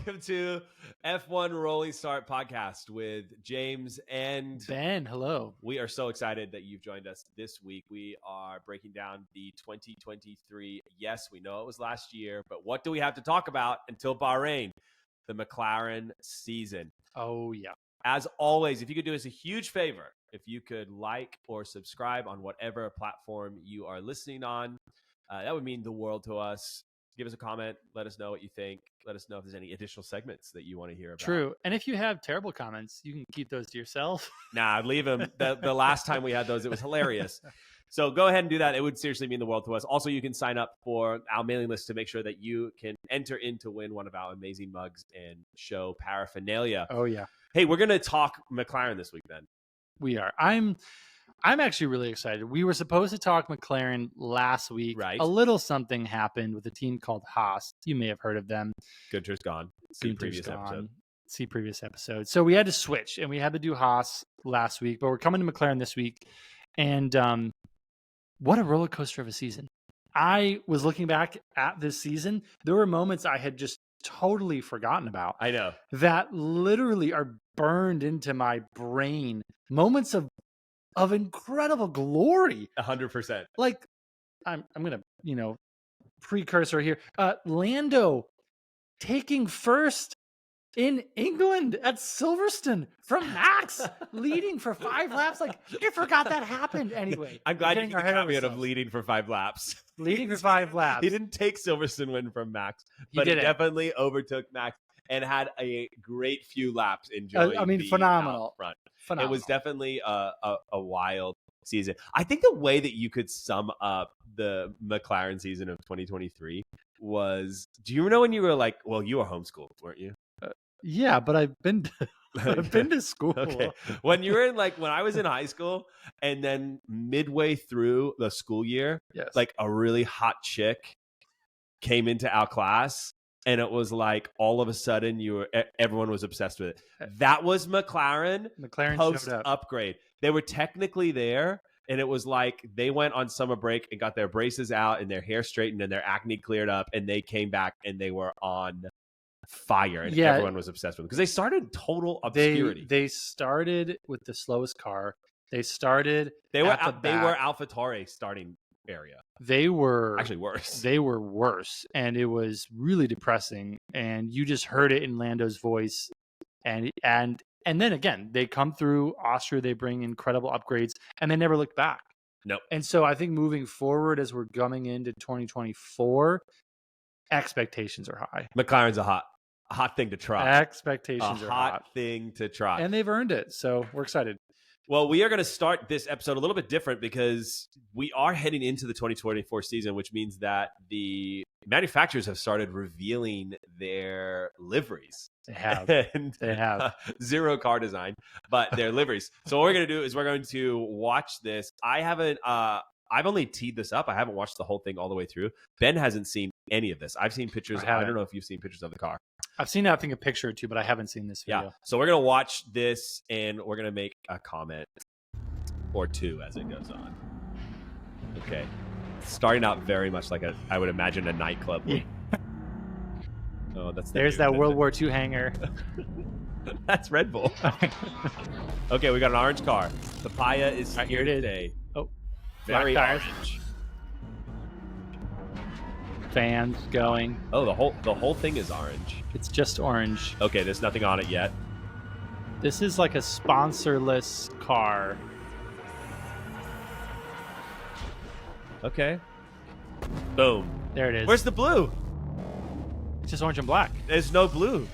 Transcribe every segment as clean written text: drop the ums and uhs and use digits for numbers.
welcome to F1 Rolling Start podcast with James and Ben. Hello. We are so excited that you've joined us this week. We are breaking down the 2023. Yes, we know it was last year, but what do we have to talk about until Bahrain? The McLaren season. Oh, yeah. As always, if you could do us a huge favor, if you could like or subscribe on whatever platform you are listening on, that would mean the world to us. Give us a comment. Let us know what you think. Let us know if there's any additional segments that you want to hear about. True. And if you have terrible comments, you can keep those to yourself. Nah, leave them. The last time we had those, it was hilarious. So go ahead and do that. It would seriously mean the world to us. Also, you can sign up for our mailing list to make sure that you can enter in to win one of our amazing mugs and show paraphernalia. Oh, yeah. Hey, we're going to talk McLaren this week, Ben. We are. I'm actually really excited. We were supposed to talk McLaren last week. Right. A little something happened with a team called Haas. You may have heard of them. Gunter's gone. See previous episode. So we had to switch, and we had to do Haas last week, but we're coming to McLaren this week. And what a roller coaster of a season. I was looking back at this season. There were moments I had just totally forgotten about. I know. That literally are burned into my brain. Moments of incredible glory. 100%. Like, I'm gonna, precursor here. Lando taking first in England at Silverstone from Max, leading for 5 laps. Like, I forgot that happened. Anyway, I'm glad you got the caveat of leading for 5 laps. Leading for 5 laps. He didn't take Silverstone win from Max, but he definitely overtook Max and had a great few laps enjoying phenomenal. Front. Phenomenal. It was definitely a wild season. I think the way that you could sum up the McLaren season of 2023 was, do you know when you were like, well, you were homeschooled, weren't you? Yeah, but I've been to school. Okay. When you were in when I was in high school and then midway through the school year, yes, like a really hot chick came into our class. And it was like all of a sudden everyone was obsessed with it. That was McLaren post upgrade. They were technically there, and it was like they went on summer break and got their braces out and their hair straightened and their acne cleared up, and they came back and they were on fire, and everyone was obsessed with them because they started in total obscurity. They started with the slowest car. They were AlphaTauri starting area. They were actually worse. They were worse, and it was really depressing. And you just heard it in Lando's voice. And then again, they come through Austria. They bring incredible upgrades, and they never look back. Nope. And so I think moving forward, as we're coming into 2024, expectations are high. McLaren's a hot thing to try. Expectations are hot. Hot thing to try, and they've earned it. So we're excited. Well, we are going to start this episode a little bit different because we are heading into the 2024 season, which means that the manufacturers have started revealing their liveries. They have. They have. Zero car design, but their liveries. So what we're going to do is we're going to watch this. I've only teed this up. I haven't watched the whole thing all the way through. Ben hasn't seen any of this. I've seen pictures. I don't know if you've seen pictures of the car. I've seen, I think, a picture or two, but I haven't seen this video. Yeah. So we're going to watch this, and we're going to make a comment or two as it goes on. Okay. Starting out very much like I would imagine a nightclub. Yeah. Oh, there's that World War II hangar. That's Red Bull. Okay, we got an orange car. Papaya is here today. Oh, very orange. Fans going. Oh, the whole thing is orange. It's just orange. Okay, there's nothing on it yet. This is like a sponsorless car. Okay. Boom. There it is. Where's the blue? It's just orange and black. There's no blue.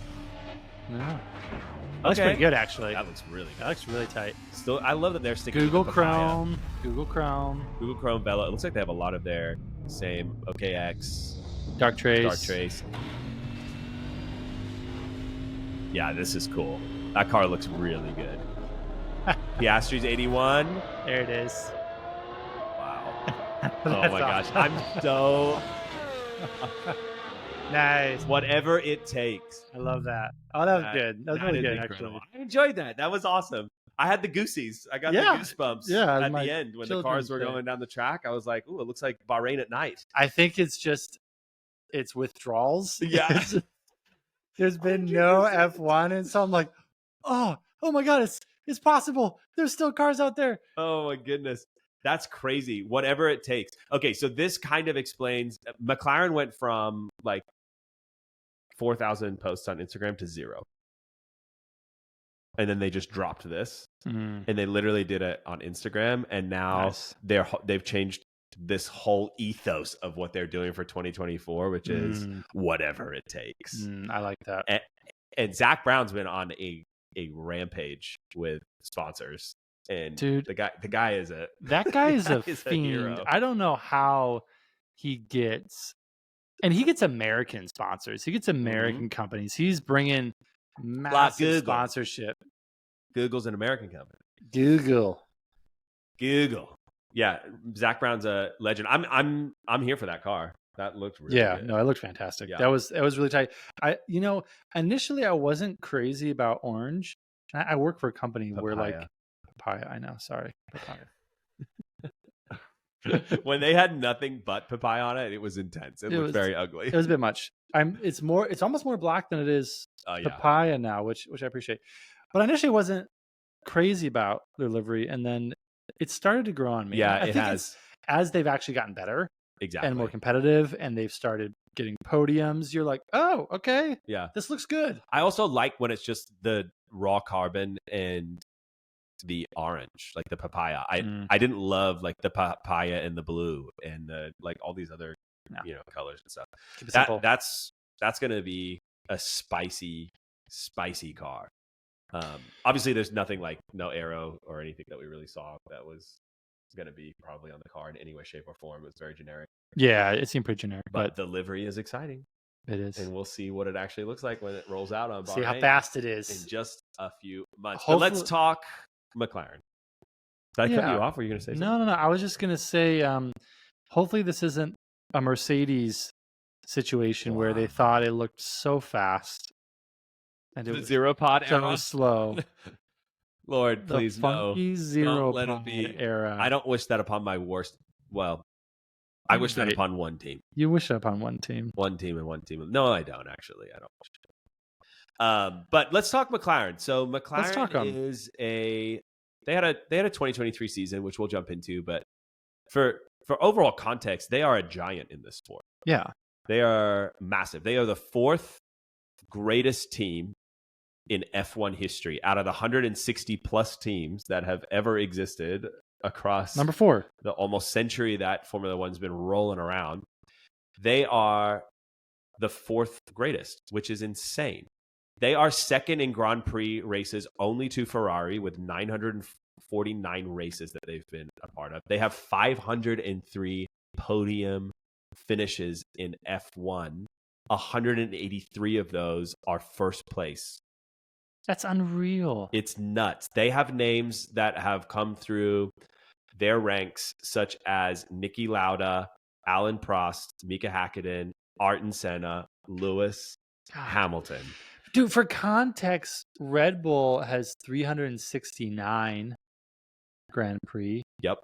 No. That looks pretty good, actually. That looks really good. That looks really tight. Still, I love that they're sticking Google with Chrome. Google Chrome. Google Chrome Vela. It looks like they have a lot of their same OKX. Dark Trace. Yeah, this is cool. That car looks really good. Piastri's 81. There it is. Wow. Oh my gosh. I'm so... Nice. Whatever it takes. I love that. Oh, that was good. That was really good, actually. I enjoyed that. That was awesome. I had the goosies. I got the goosebumps at the end when the cars were going down the track. I was like, ooh, it looks like Bahrain at night. I think it's withdrawals. Yeah. There's been no F1, and so I'm like, oh my god, it's possible. There's still cars out there. Oh my goodness. That's crazy. Whatever it takes. Okay, so this kind of explains McLaren went from like 4,000 posts on Instagram to 0. And then they just dropped this. And they literally did it on Instagram, and now they've changed this whole ethos of what they're doing for 2024, which is whatever it takes. I like that. And Zak Brown's been on a rampage with sponsors. And dude, the guy is a fiend. Hero. I don't know how he gets, and he gets American sponsors. He gets American companies. He's bringing massive sponsorship. Google's an American company. Google. Yeah, Zak Brown's a legend. I'm here for that car. That looked really good. No, it looked fantastic. Yeah. That was really tight. Initially I wasn't crazy about orange. I work for a company where like papaya. I know, sorry, papaya. When they had nothing but papaya on it, it was intense. It looked very ugly. It was a bit much. It's almost more black than it is papaya now, which I appreciate. But I initially wasn't crazy about their livery, and then it started to grow on me. Yeah, I think as they've actually gotten better, exactly, and more competitive, and they've started getting podiums. You're like, oh, okay, yeah, this looks good. I also like when it's just the raw carbon and the orange, like the papaya. I didn't love like the papaya and the blue and the like all these other colors and stuff. That's gonna be a spicy car. Obviously there's nothing like no aero or anything that we really saw that was going to be probably on the car in any way, shape, or form. It was very generic. Yeah, it seemed pretty generic, but the livery is exciting. It is, and we'll see what it actually looks like when it rolls out on Bahrain. See how fast it is in just a few months. But let's talk McLaren. Did I cut you off? Or were you going to say something? No. I was just going to say, hopefully this isn't a Mercedes situation where they thought it looked so fast. And it was zero pod so era. slow. Lord, please no. Zero don't let it be era. I don't wish that upon my worst. Well, I wish that upon one team. You wish that upon one team. One team and one team. No, I don't actually. I don't. But let's talk McLaren. So McLaren is they had a 2023 season, which we'll jump into. But for overall context, they are a giant in this sport. Yeah, they are massive. They are the 4th greatest team in F1 history out of the 160 plus teams that have ever existed across number 4, the almost century that Formula One's been rolling around. They are the 4th greatest, which is insane. They are second in Grand Prix races only to Ferrari with 949 races that they've been a part of. They have 503 podium finishes in F1. 183 of those are first place. That's unreal. It's nuts. They have names that have come through their ranks, such as Niki Lauda, Alan Prost, Mika Hakkinen, Ayrton Senna, Lewis Hamilton. Dude, for context, Red Bull has 369 Grand Prix. Yep.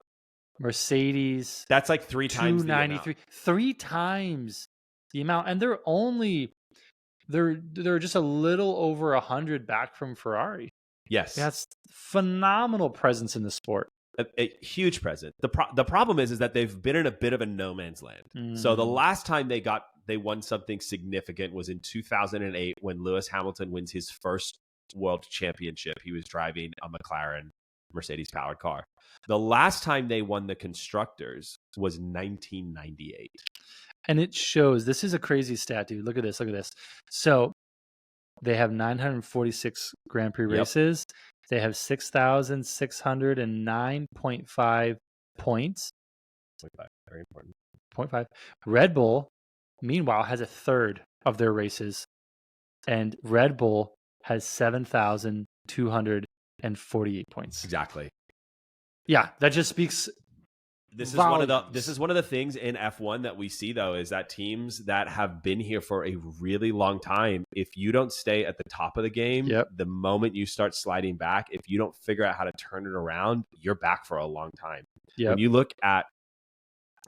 Mercedes. That's like 3 times 293. 3 times the amount, and they're just a little over 100 back from Ferrari. Yes, that's phenomenal presence in the sport. A huge presence. The problem is that they've been in a bit of a no man's land. So the last time they won something significant was in 2008 when Lewis Hamilton wins his first world championship. He was driving a McLaren Mercedes powered car. The last time they won the constructors was 1998. And it shows. This is a crazy stat, dude. Look at this. So they have 946 Grand Prix races. They have 6,609.5 points. 0.5, very important. 0.5. Red Bull, meanwhile, has a third of their races. And Red Bull has 7,248 points. Exactly. Yeah, that just speaks... This is one of the things in F1 that we see, though, is that teams that have been here for a really long time, if you don't stay at the top of the game, the moment you start sliding back, if you don't figure out how to turn it around, you're back for a long time. When you look at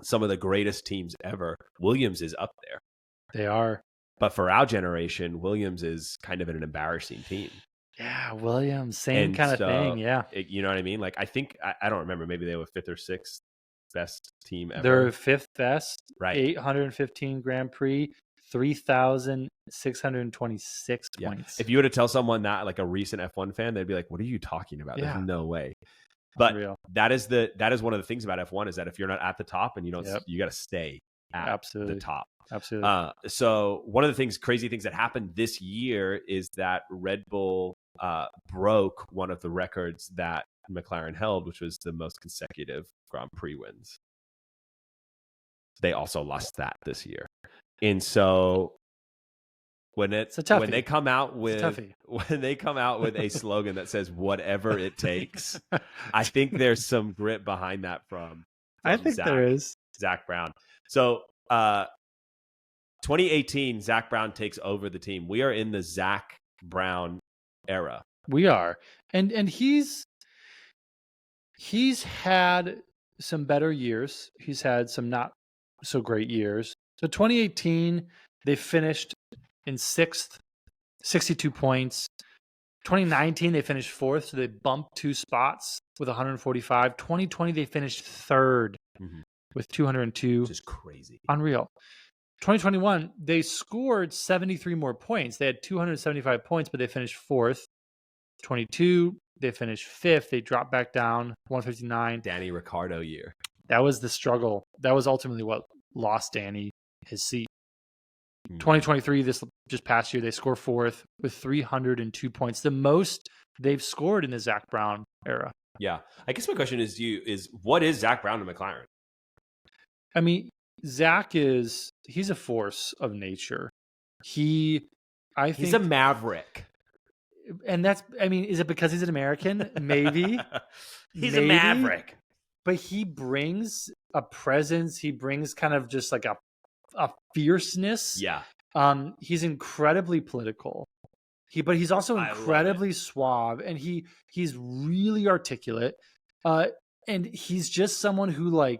some of the greatest teams ever, Williams is up there. They are. But for our generation, Williams is kind of an embarrassing team. Yeah, Williams, same kind of thing. Yeah. You know what I mean? Like, I think, I don't remember, maybe they were 5th or 6th best team ever. They're 5th best, right? 815 Grand Prix, 3,626 points. If you were to tell someone that, like a recent F1 fan, they'd be like, "What are you talking about? There's no way." But that is one of the things about F1 is that if you're not at the top and you don't, you got to stay at the top. Absolutely. So one of the crazy things that happened this year is that Red Bull broke one of the records that McLaren held, which was the most consecutive Grand Prix wins. They also lost that this year. And so when they come out with a slogan that says whatever it takes, I think there's some grit behind that from I think there is. Zak Brown. So 2018, Zak Brown takes over the team. We are in the Zak Brown era. We are. And he's had some better years. He's had some not so great years. So 2018, they finished in 6th, 62 points. 2019, they finished 4th, so they bumped 2 spots with 145. 2020, they finished 3rd with 202. Which is crazy. Unreal. 2021, they scored 73 more points. They had 275 points, but they finished 4th. 22, they finished 5th. They dropped back down, 159. Danny Ricciardo year. That was the struggle. That was ultimately what lost Danny his seat. 2023, this just past year, they score 4th with 302 points, the most they've scored in the Zak Brown era. Yeah. I guess my question is what is Zak Brown to McLaren? I mean, Zak he's a force of nature. He's a maverick. And is it because he's an American? Maybe. He's a maverick. But he brings a presence. He brings kind of just like a fierceness. Yeah. He's incredibly political. But he's also incredibly suave, and he's really articulate. And he's just someone who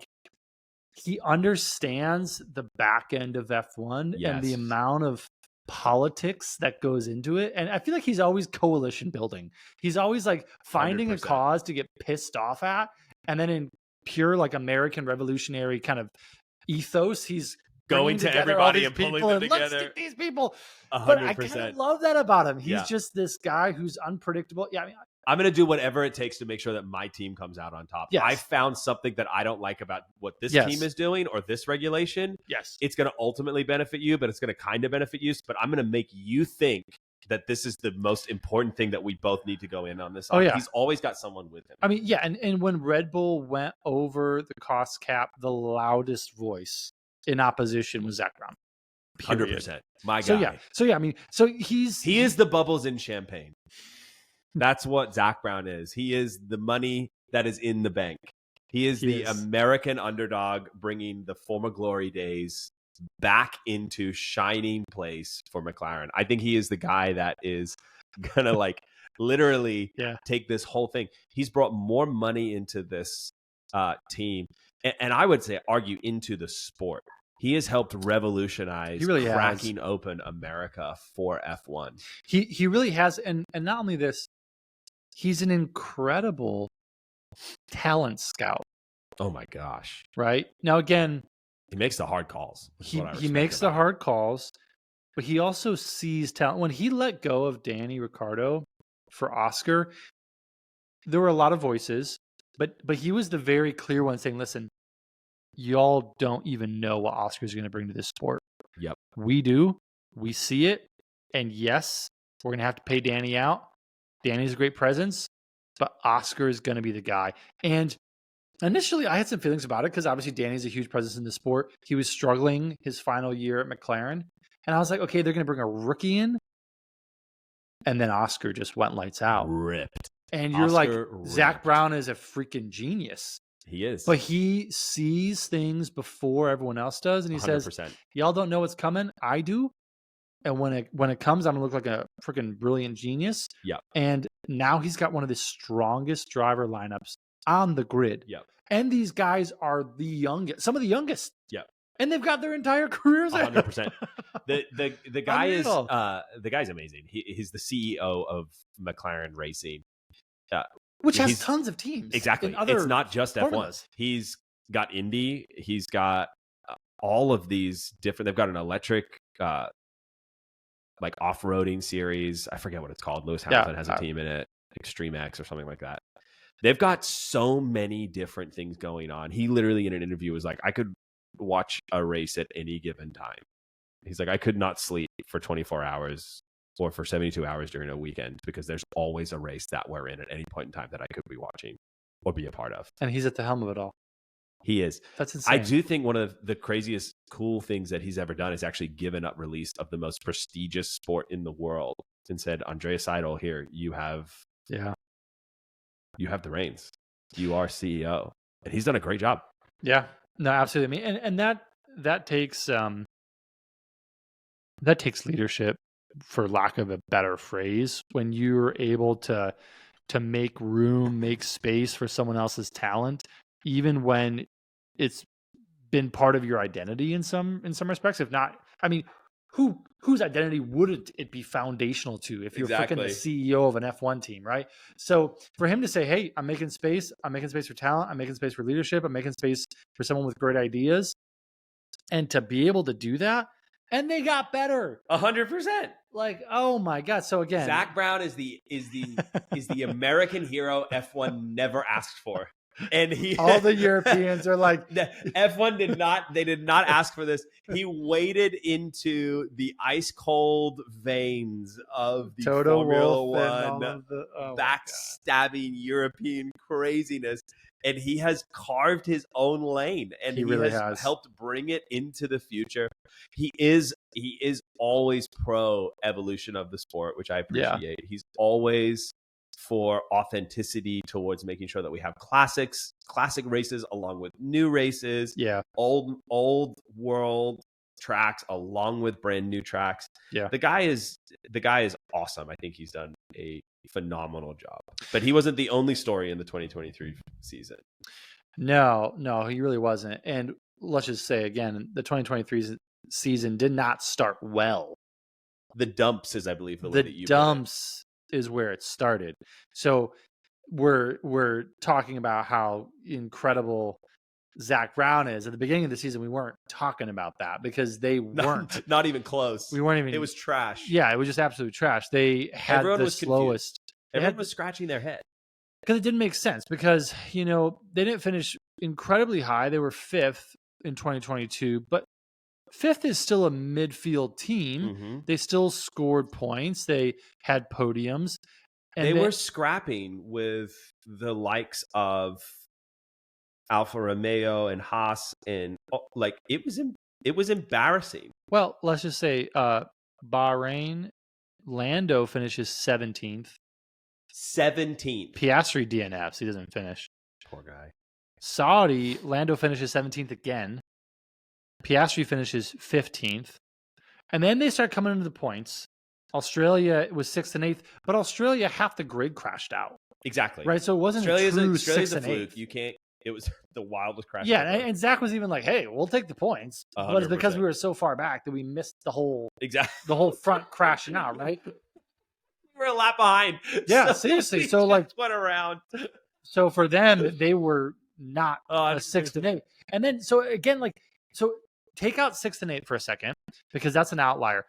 he understands the back end of F1 and the amount of politics that goes into it. And I feel like he's always coalition building. He's always finding 100%. A cause to get pissed off at, and then in pure American revolutionary kind of ethos, he's going to everybody and pulling them together. Let's get these people. 100%. But I kind of love that about him. He's just this guy who's unpredictable. Yeah, I'm going to do whatever it takes to make sure that my team comes out on top. Yes. I found something that I don't like about what this team is doing or this regulation. Yes. It's going to ultimately benefit you, but it's going to kind of benefit you. But I'm going to make you think that this is the most important thing that we both need to go in on this. Oh, yeah. He's always got someone with him. I mean, yeah. And when Red Bull went over the cost cap, the loudest voice in opposition was Zak Brown. Period. 100%. My guy. So yeah. I mean, so he is the bubbles in champagne. That's what Zak Brown is. He is the money that is in the bank. He is the American underdog bringing the former glory days back into shining place for McLaren. I think he is the guy that is going to literally take this whole thing. He's brought more money into this team. And I would say argue into the sport. He has helped revolutionize cracking open America for F1. He really has. And not only this, he's an incredible talent scout. Oh my gosh. Right? Now, again, he makes the hard calls. He makes the hard calls, but he also sees talent. When he let go of Danny Ricciardo for Oscar, there were a lot of voices, but he was the very clear one saying, listen, y'all don't even know what Oscar's going to bring to this sport. Yep. We do. We see it. And yes, we're going to have to pay Danny out. Danny's a great presence, but Oscar is going to be the guy. And initially, I had some feelings about it because obviously Danny's a huge presence in the sport. He was struggling his final year at McLaren. And I was like, okay, they're going to bring a rookie in. And then Oscar just went lights out. Ripped. And you're Zak Brown is a freaking genius. He is. But he sees things before everyone else does. And he 100%. says, y'all don't know what's coming. I do. And when it comes, I'm going to look like a freaking brilliant genius. Yeah. And now he's got one of the strongest driver lineups on the grid. Yeah. And these guys are the youngest, some of the youngest. Yeah. And they've got their entire careers. 100%. The guy is the guy's amazing. He's the CEO of McLaren Racing, which has tons of teams. Exactly. It's not just F1. He's got Indy. He's got all of these different. They've got an electric like off-roading series. I forget what it's called. Lewis Hamilton has a team in it, Extreme X or something like that. They've got so many different things going on. He literally in an interview was like, I could watch a race at any given time. He's like, I could not sleep for 24 hours or for 72 hours during a weekend because there's always a race that we're in at any point in time that I could be watching or be a part of. And he's at the helm of it all. He is. That's insane. I do think one of the craziest cool things that he's ever done is actually given up release of the most prestigious sport in the world and said, Andrea Seidel, here, you have the reins. You are CEO. And he's done a great job. Yeah. No, absolutely. I mean, and that takes leadership, for lack of a better phrase, when you're able to make room, make space for someone else's talent, even when it's been part of your identity in some respects. If not, I mean, whose identity wouldn't it be foundational to if you're freaking the CEO of an F1 team, right? So for him to say, hey, I'm making space for talent, I'm making space for leadership, I'm making space for someone with great ideas, and to be able to do that, and they got better 100%. Like, oh my God. So again, Zak Brown is the American hero F1 never asked for. And all the Europeans are like, F1 did not ask for this. He waded into the ice cold veins of the Toto Formula Wolff One backstabbing European craziness. And he has carved his own lane, and he really has helped bring it into the future. He is always pro evolution of the sport, which I appreciate. Yeah. He's always for authenticity towards making sure that we have classic races along with new races. Yeah. Old world tracks along with brand new tracks. Yeah. The guy is awesome. I think he's done a phenomenal job. But he wasn't the only story in the 2023 season. No, he really wasn't. And let's just say again, the 2023 season did not start well. The dumps is, I believe, the dumps is where it started. So we're talking about how incredible Zak Brown is. At the beginning of the season, we weren't talking about that because they weren't. Not even close. We weren't even. It was trash. Yeah, it was just absolute trash. They had Everyone the slowest. Everyone was scratching their head. Because it didn't make sense because, they didn't finish incredibly high. They were 5th in 2022, but 5th is still a midfield team. Mm-hmm. They still scored points. They had podiums. And they were scrapping with the likes of Alfa Romeo and Haas, and it was embarrassing. Well, let's just say Bahrain, Lando finishes 17th. 17th. Piastri DNFs. He doesn't finish. Poor guy. Saudi, Lando finishes 17th again. Piastri finishes 15th. And then they start coming into the points. Australia was 6th and 8th, but Australia, half the grid crashed out. Exactly. Right? So it wasn't Australia's a true 6th and 8th. You can't. It was the wildest crash. Yeah, and Zach was even like, "Hey, we'll take the points," 100%. But it's because we were so far back that we missed the whole front crashing out. Right? We're a lap behind. Yeah, seriously. So like, went around. So for them, they were not a 6th and 8th, and then so again, take out 6th and 8th for a second because that's an outlier.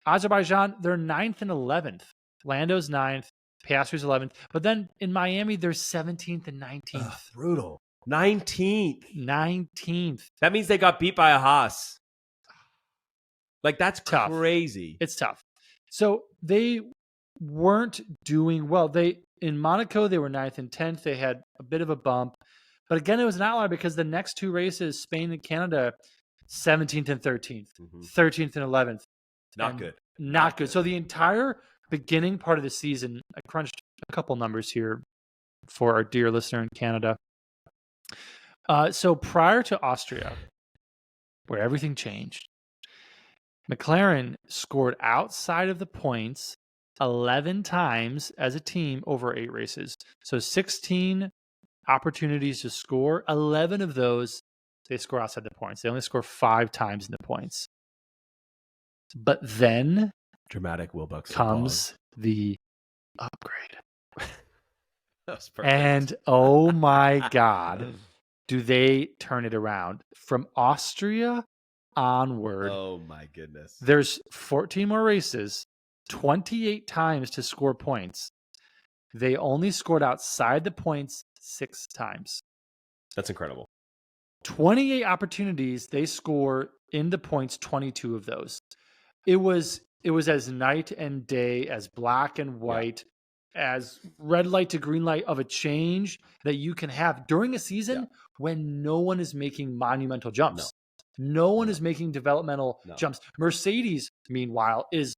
Azerbaijan, they're 9th and 11th. Lando's 9th. Piastri's 11th. But then in Miami, they're 17th and 19th. Brutal. 19th. 19th. That means they got beat by a Haas. That's tough. Crazy. It's tough. So they weren't doing well. In Monaco, they were 9th and 10th. They had a bit of a bump. But again, it was an outlier because the next two races, Spain and Canada, 17th and 13th. Mm-hmm. 13th and 11th. Not good. Not good. So the entire beginning part of the season, I crunched a couple numbers here for our dear listener in Canada. So prior to Austria, where everything changed, McLaren scored outside of the points 11 times as a team over 8 races. So 16 opportunities to score, 11 of those They score outside the points. They only score 5 times in the points. But then dramatic Wilbuck comes the upgrade. That was perfect. And oh my God, do they turn it around from Austria onward? Oh my goodness. There's 14 more races, 28 times to score points. They only scored outside the points 6 times. That's incredible. 28 opportunities, they score in the points, 22 of those. It was as night and day, as black and white, as red light to green light of a change that you can have during a season when no one is making monumental jumps. No one is making developmental jumps. Mercedes, meanwhile, is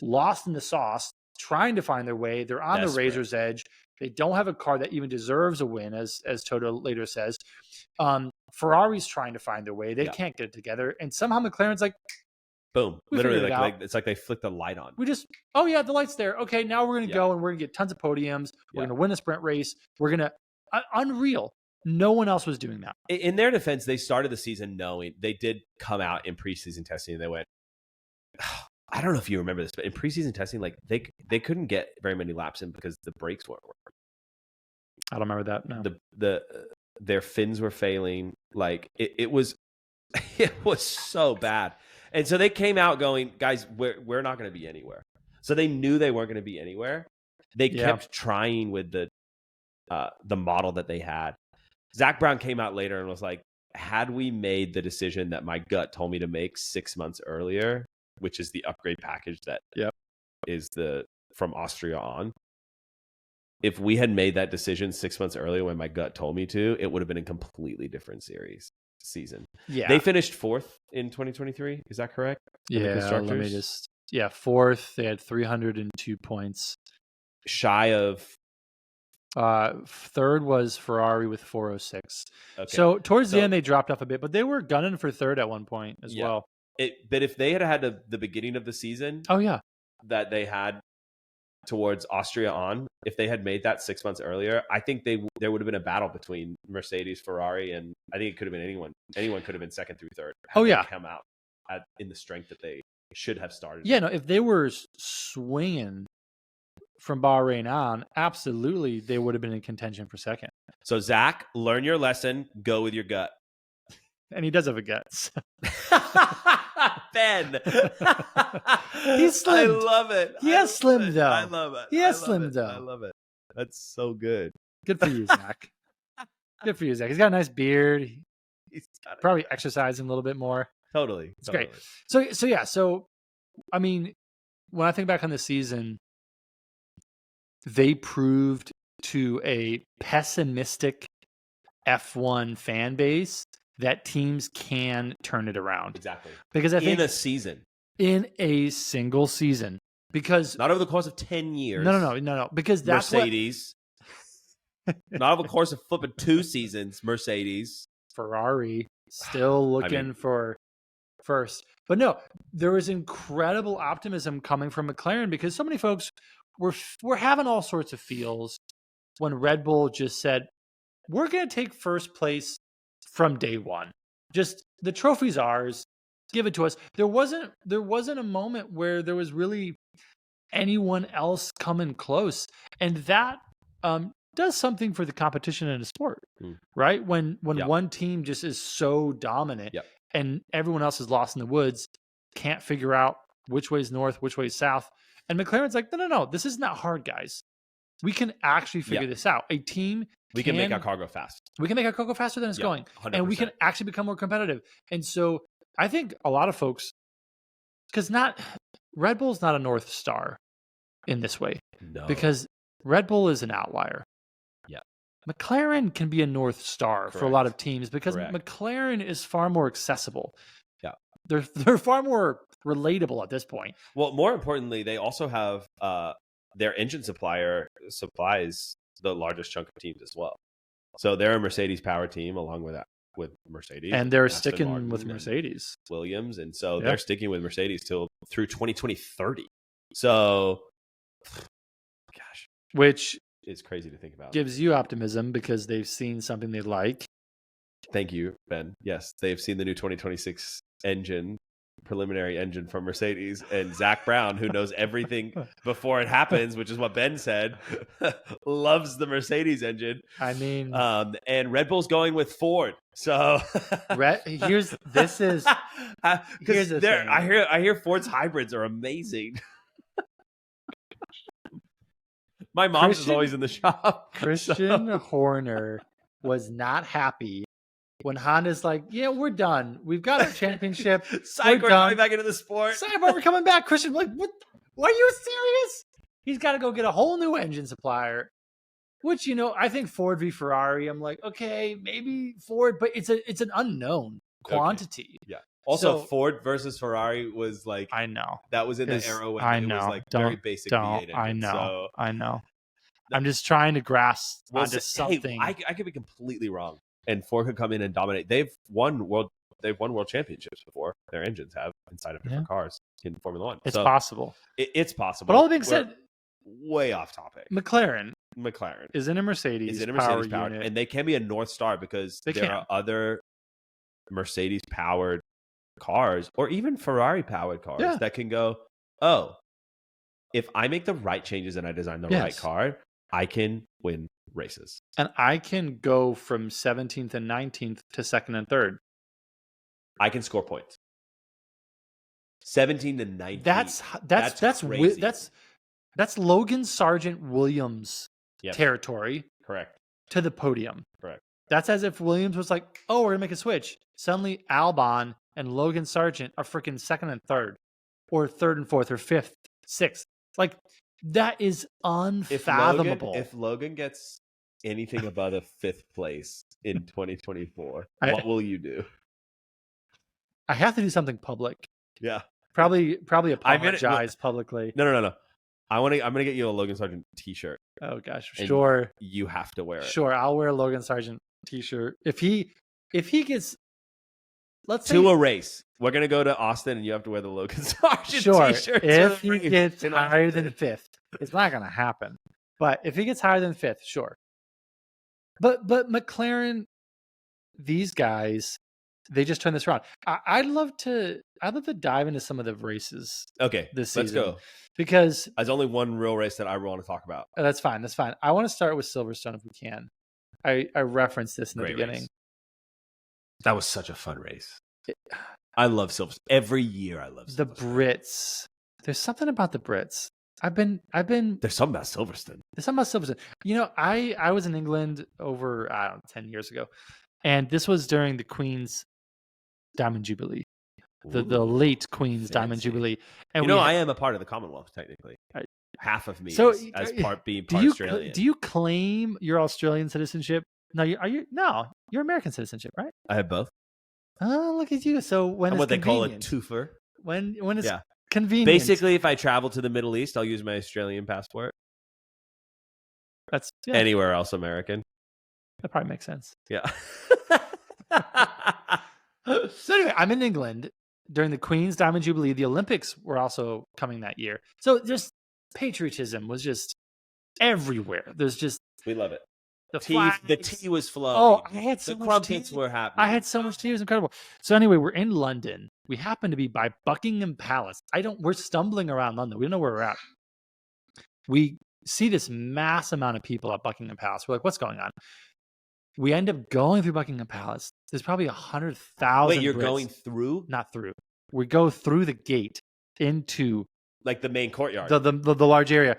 lost in the sauce, trying to find their way. They're on the razor's edge. They don't have a car that even deserves a win, as Toto later says. Ferrari's trying to find their way. They can't get it together. And somehow McLaren's like, boom. Literally, it's like they flicked the light on. We just, the light's there. Okay, now we're going to go and we're going to get tons of podiums. We're going to win a sprint race. We're going to, unreal. No one else was doing that. In their defense, they started the season knowing they did come out in preseason testing and they went, I don't know if you remember this, but in preseason testing, like they couldn't get very many laps in because the brakes weren't working. I don't remember that. No. Their fins were failing. Like it was so bad. And so they came out going, guys, we're not going to be anywhere. So they knew they weren't going to be anywhere. They kept trying with the model that they had. Zak Brown came out later and was like, had we made the decision that my gut told me to make 6 months earlier, which is the upgrade package that is from Austria on. If we had made that decision 6 months earlier when my gut told me to, it would have been a completely different season. Yeah. They finished 4th in 2023. Is that correct? Let me just, 4th. They had 302 points. Shy of 3rd was Ferrari with 406. Okay. So towards the end, they dropped off a bit, but they were gunning for 3rd at one point as well. But if they had the beginning of the season, that they had towards Austria on, if they had made that 6 months earlier, I think there would have been a battle between Mercedes, Ferrari, and I think it could have been anyone. Anyone could have been 2nd through 3rd. Come out in the strength that they should have started. Yeah, no, if they were swinging from Bahrain on, absolutely, they would have been in contention for 2nd. So Zach, learn your lesson. Go with your gut. And he does have a gut. Ben. He's slimmed. I love it. He has slimmed though. I love it. He has slimmed though. I love it. That's so good. Good for you, Zach. Good for you, Zach. He's got a nice beard. He's probably exercising a little bit more. Totally. It's great. So I mean, when I think back on the season, they proved to a pessimistic F1 fan base that teams can turn it around. Exactly. Because I think in a single season, because not over the course of 10 years. No. Because that's Mercedes. Not over the course of flipping 2 seasons. Mercedes, Ferrari, still looking for first. But no, there was incredible optimism coming from McLaren because so many folks were having all sorts of feels when Red Bull just said, "We're going to take first place from day one. Just the trophy's ours. Give it to us." There wasn't a moment where there was really anyone else coming close, and that does something for the competition in a sport, right? When one team just is so dominant and everyone else is lost in the woods, can't figure out which way is north, which way is south, and McLaren's like, no, this is not hard, guys. We can actually figure this out. A team. We can make our car go fast. We can make our car go faster than it's going. 100%. And we can actually become more competitive. And so I think a lot of folks, because Red Bull's not a North Star in this way. No. Because Red Bull is an outlier. Yeah. McLaren can be a North Star for a lot of teams because McLaren is far more accessible. Yeah. They're far more relatable at this point. Well, more importantly, they also have their engine supplier supplies the largest chunk of teams as well. So they're a Mercedes power team along with Mercedes. And they're sticking with Mercedes. Williams. And so they're sticking with Mercedes through 2030. So, gosh. Which is crazy to think about. Gives you optimism because they've seen something they like. Thank you, Ben. Yes, they've seen the new 2026 preliminary engine from Mercedes, and Zak Brown, who knows everything before it happens, which is what Ben said, loves the Mercedes engine. I mean, and Red Bull's going with Ford. So here's the thing. I hear Ford's hybrids are amazing. My mom's is always in the shop. Christian Horner was not happy when Honda's like, yeah, we're done. We've got our championship. We're coming back into the sport. Sidebar, we're coming back. Christian, like, what? Are you serious? He's got to go get a whole new engine supplier. Which, I think Ford v Ferrari. I'm like, okay, maybe Ford, but it's an unknown quantity. Okay. Yeah. Also, Ford versus Ferrari was like, I know that was in the era when it was like very basic V8 engine. I know. I'm just trying to grasp onto something. Hey, I could be completely wrong, and Ford could come in and dominate. They've won world championships before. Their engines have inside of different cars in Formula One. It's possible. It's possible. But all being said, way off topic. McLaren is in a Mercedes power unit, and they can be a North Star because there are other Mercedes powered cars or even Ferrari powered cars that can go, oh, if I make the right changes and I design the right car, I can win races. And I can go from 17th and 19th to 2nd and 3rd. I can score points. 17 to 19. That's Logan Sargent Williams territory. Correct. To the podium. Correct. That's as if Williams was like, oh, we're going to make a switch. Suddenly Albon and Logan Sargent are freaking 2nd and 3rd, or 3rd and 4th, or 5th, 6th. Like, that is unfathomable. If Logan gets anything above a 5th place in 2024, what will you do? I have to do something public. Yeah. Probably apologize publicly. No. I'm gonna get you a Logan Sargent t-shirt. Oh gosh, sure. You have to wear it. Sure, I'll wear a Logan Sargent t-shirt. If he gets, let's say, to a race, we're gonna go to Austin, and you have to wear the Logan Sargent t-shirt. If he gets higher than 5th, it's not gonna happen. But if he gets higher than 5th, sure. But McLaren, these guys, they just turn this around. I'd love to dive into some of the races. Okay, this season. Let's go. Because there's only one real race that I want to talk about. That's fine. I want to start with Silverstone if we can. I referenced this in the beginning. Race. That was such a fun race. I love Silverstone. Every year I love Silverstone. The Brits. There's something about the Brits. I've been. There's something about Silverstone. I was in England over 10 years ago, and this was during the Queen's Diamond Jubilee. The late Queen's Diamond Jubilee. And I am a part of the Commonwealth, technically. Half of me is being part Australian. Do you claim your Australian citizenship? No, you're American citizenship, right? I have both. Oh, look at you. So when it's what they call a convenient. twofer. When it's convenient. Basically, if I travel to the Middle East, I'll use my Australian passport. That's anywhere else American. That probably makes sense. Yeah. So anyway, I'm in England during the Queen's Diamond Jubilee. The Olympics were also coming that year. So just patriotism was just everywhere. We love it. The tea was flowing. Oh, I had so the much crumpets tea. were happening. I had so much tea. It was incredible. So anyway, we're in London. We happen to be by Buckingham Palace. We're stumbling around London. We don't know where we're at. We see this mass amount of people at Buckingham Palace. We're like, what's going on? We end up going through Buckingham Palace. There's probably 100,000. Wait, you're Brits. going through? Not through. We go through the gate into like the main courtyard, the large area.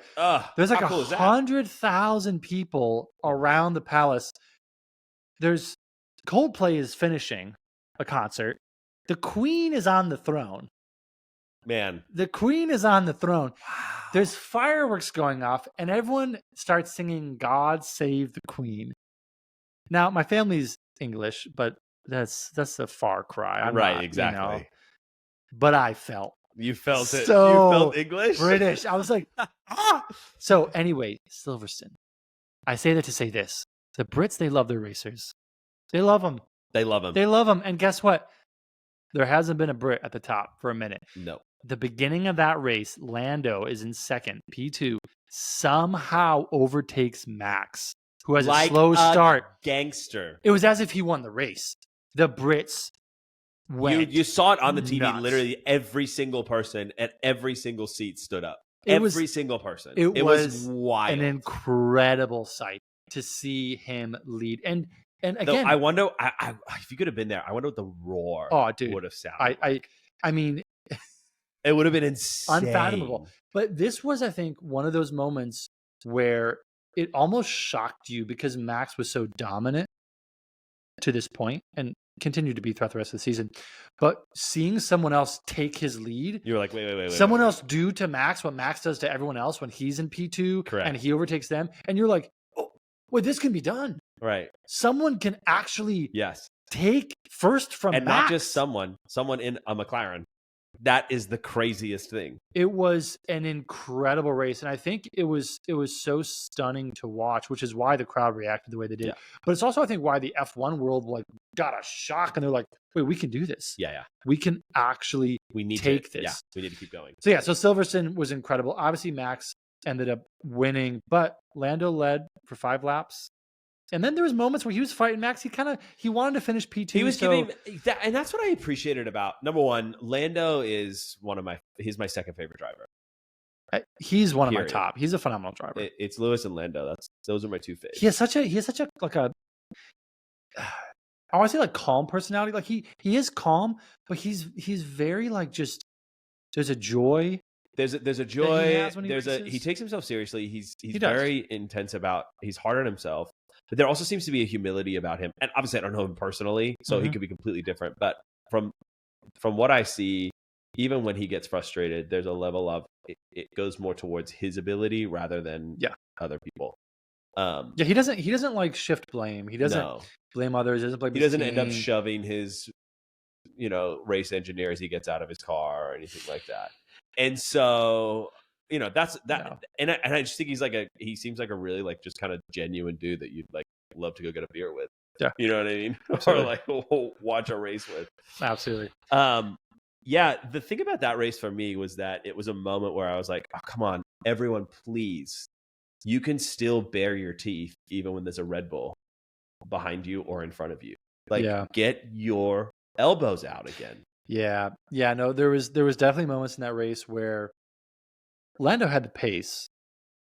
There's like cool 100,000 people around the palace. There's Coldplay is finishing a concert. The Queen is on the throne. Man, the Queen is on the throne. Wow. There's fireworks going off, and everyone starts singing "God Save the Queen." Now, my family's English, but that's a far cry. I'm right, not, exactly. But I felt. You felt it. So you felt English? British. I was like, ah. So anyway, Silverstone. I say that to say this. The Brits, they love their racers. They love them. They love them. They love them. And guess what? There hasn't been a Brit at the top for a minute. No. The beginning of that race, Lando is in second, P2, somehow overtakes Max, who has a slow start. Gangster. It was as if he won the race. The Brits went. You saw it on the TV. Nuts. Literally, every single person at every single seat stood up. Every single person. It was wild. An incredible sight to see him lead. And again, though, I wonder if you could have been there. I wonder what the roar would have sounded. I mean, it would have been insane, unfathomable. But this was, I think, one of those moments where it almost shocked you because Max was so dominant to this point and continued to be throughout the rest of the season. But seeing someone else take his lead, you were like, wait. Someone else do to Max what Max does to everyone else when he's in P2. Correct. And he overtakes them. And you're like, oh, wait, this can be done. Right. Someone can actually yes take first from and Max. not just someone in a McLaren. That is the craziest thing. It was an incredible race, and I think it was so stunning to watch, which is why the crowd reacted the way they did. Yeah. But it's also, I think, why the F1 world got a shock, and they're like, "Wait, we can do this. Yeah. We can actually take this. Yeah, we need to keep going." So so Silverstone was incredible. Obviously, Max ended up winning, but Lando led for 5 laps. And then there was moments where he was fighting Max. He wanted to finish P2. He was giving that, and that's what I appreciated about number one. Lando is he's my second favorite driver. He's one of my top. He's a phenomenal driver. It's Lewis and Lando. Those are my two favorites. He has such a I want to say calm personality. Like he is calm, but he's very just there's a joy. There's a joy. He takes himself seriously. He's very intense about. He's hard on himself. But there also seems to be a humility about him. And obviously I don't know him personally, so he could be completely different. But from what I see, even when he gets frustrated, there's a level of it goes more towards his ability rather than other people. He doesn't shift blame. He doesn't blame others. He doesn't end up shoving his race engineer as he gets out of his car or anything like that. And so that's that. No. And I just think he seems like a really just kind of genuine dude that you'd love to go get a beer with. Yeah. You know what I mean? Absolutely. Or watch a race with. Absolutely. Yeah. The thing about that race for me was that it was a moment where I was like, oh, come on, everyone, please. You can still bare your teeth even when there's a Red Bull behind you or in front of you. Get your elbows out again. Yeah. Yeah. No, there was definitely moments in that race where Lando had the pace.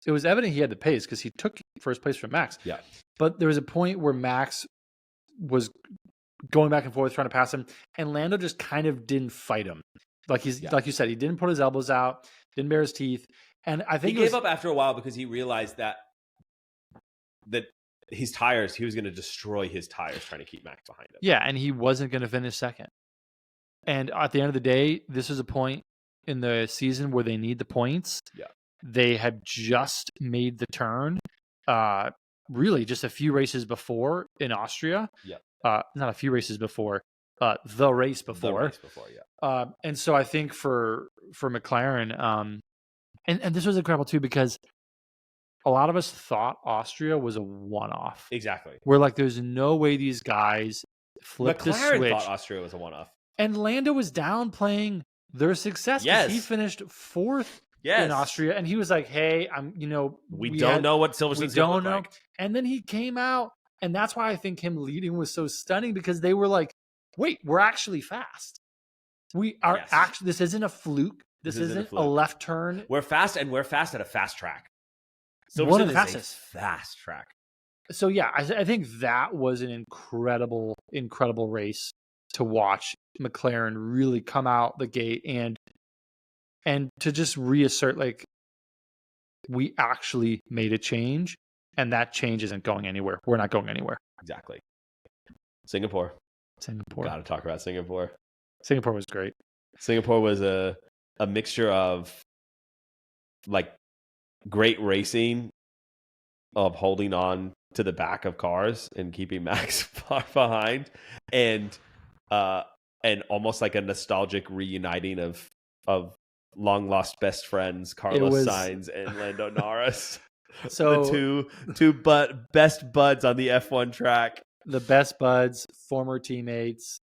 It was evident he had the pace because he took first place from Max. Yeah. But there was a point where Max was going back and forth trying to pass him, and Lando just kind of didn't fight him. Like you said, he didn't put his elbows out, didn't bare his teeth. And I think he gave up after a while because he realized that his tires, he was going to destroy his tires trying to keep Max behind him. Yeah, and he wasn't going to finish second. And at the end of the day, this is a point in the season where they need the points. Yeah. They had just made the turn, really just a few races before in Austria. Yeah. Not a few races before, the race before. The race before, yeah. And so I think for McLaren, and this was incredible too, because a lot of us thought Austria was a one-off. Exactly. We're there's no way these guys flipped the switch. McLaren thought Austria was a one-off. And Lando was downplaying their success because he finished 4th in Austria, and he was like, "Hey, we don't know what Silverstone's going to look like." And then he came out, and that's why I think him leading was so stunning, because they were like, "Wait, we're actually fast. We are actually. This isn't a fluke. This isn't a left turn. We're fast, and we're fast at a fast track. One of the fastest fast track." So yeah, I think that was an incredible race to watch McLaren really come out the gate and to just reassert we actually made a change, and that change isn't going anywhere. We're not going anywhere. Exactly. Singapore. Got to talk about Singapore. Singapore was great. Singapore was a mixture of great racing, of holding on to the back of cars and keeping Max far behind, and almost like a nostalgic reuniting of long lost best friends, Carlos Sainz and Lando Norris. So the two best buds on the F1 track. The best buds, former teammates.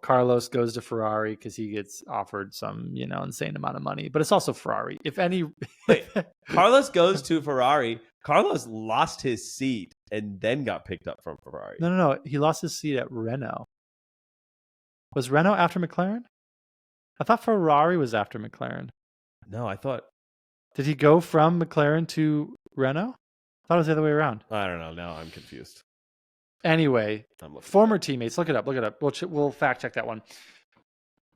Carlos goes to Ferrari because he gets offered some, insane amount of money. But it's also Ferrari. If any, Carlos goes to Ferrari Carlos lost his seat and then got picked up from Ferrari. No. He lost his seat at Renault. Was Renault after McLaren? I thought Ferrari was after McLaren. No, I thought. Did he go from McLaren to Renault? I thought it was the other way around. I don't know. Now I'm confused. Anyway, former teammates. Look it up. We'll fact check that one.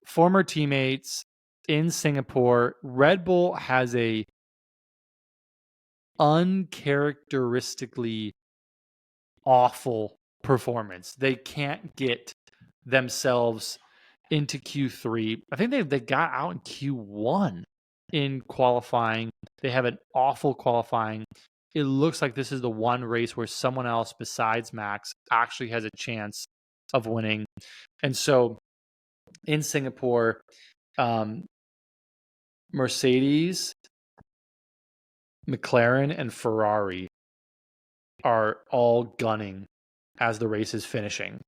Former teammates in Singapore. Red Bull has a uncharacteristically awful performance. They can't get themselves into Q3. I think they got out in Q1 in qualifying. They have an awful qualifying. It looks like this is the one race where someone else besides Max actually has a chance of winning. And so in Singapore, Mercedes, McLaren, and Ferrari are all gunning as the race is finishing.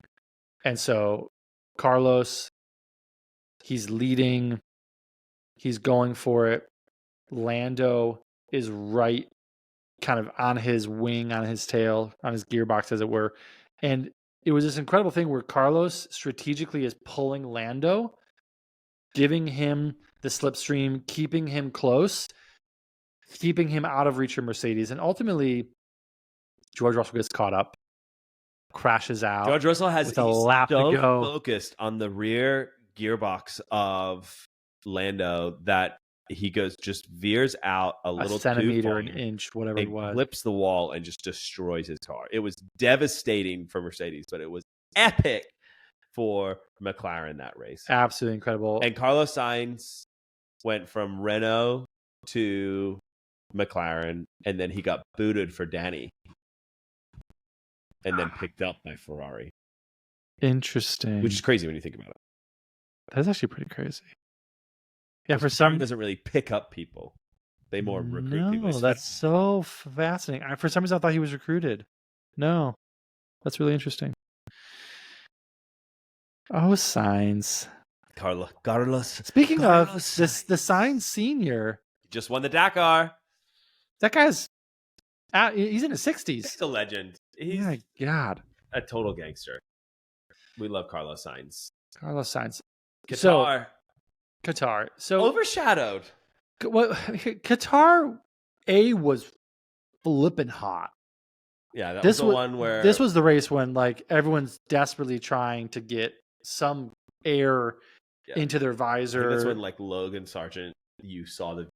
And so Carlos, he's leading. He's going for it. Lando is right kind of on his wing, on his tail, on his gearbox, as it were. And it was this incredible thing where Carlos strategically is pulling Lando, giving him the slipstream, keeping him close, keeping him out of reach of Mercedes. And ultimately, George Russell gets caught up, crashes out. George Russell has a lap to go. Focused on the rear gearbox of Lando that he just veers out a little centimeter, an inch, whatever it was. Flips the wall and just destroys his car. It was devastating for Mercedes, but it was epic for McLaren that race. Absolutely incredible. And Carlos Sainz went from Renault to McLaren, and then he got booted for Danny, and then picked up by Ferrari. Interesting. Which is crazy when you think about it. That's actually pretty crazy. Yeah, for some, doesn't really pick up people. They more recruit people. No, that's so fascinating. For some reason, I thought he was recruited. No, that's really interesting. Oh, Sainz. Carlos. Speaking of this, the Sainz senior just won the Dakar. That guy's he's in his 60s. He's a legend. He's my God, a total gangster. We love Carlos Sainz. Qatar. So overshadowed. Qatar was flipping hot. Yeah, that was the one where this was the race when like everyone's desperately trying to get some air into their visor. I think that's when like Logan Sargent, you saw the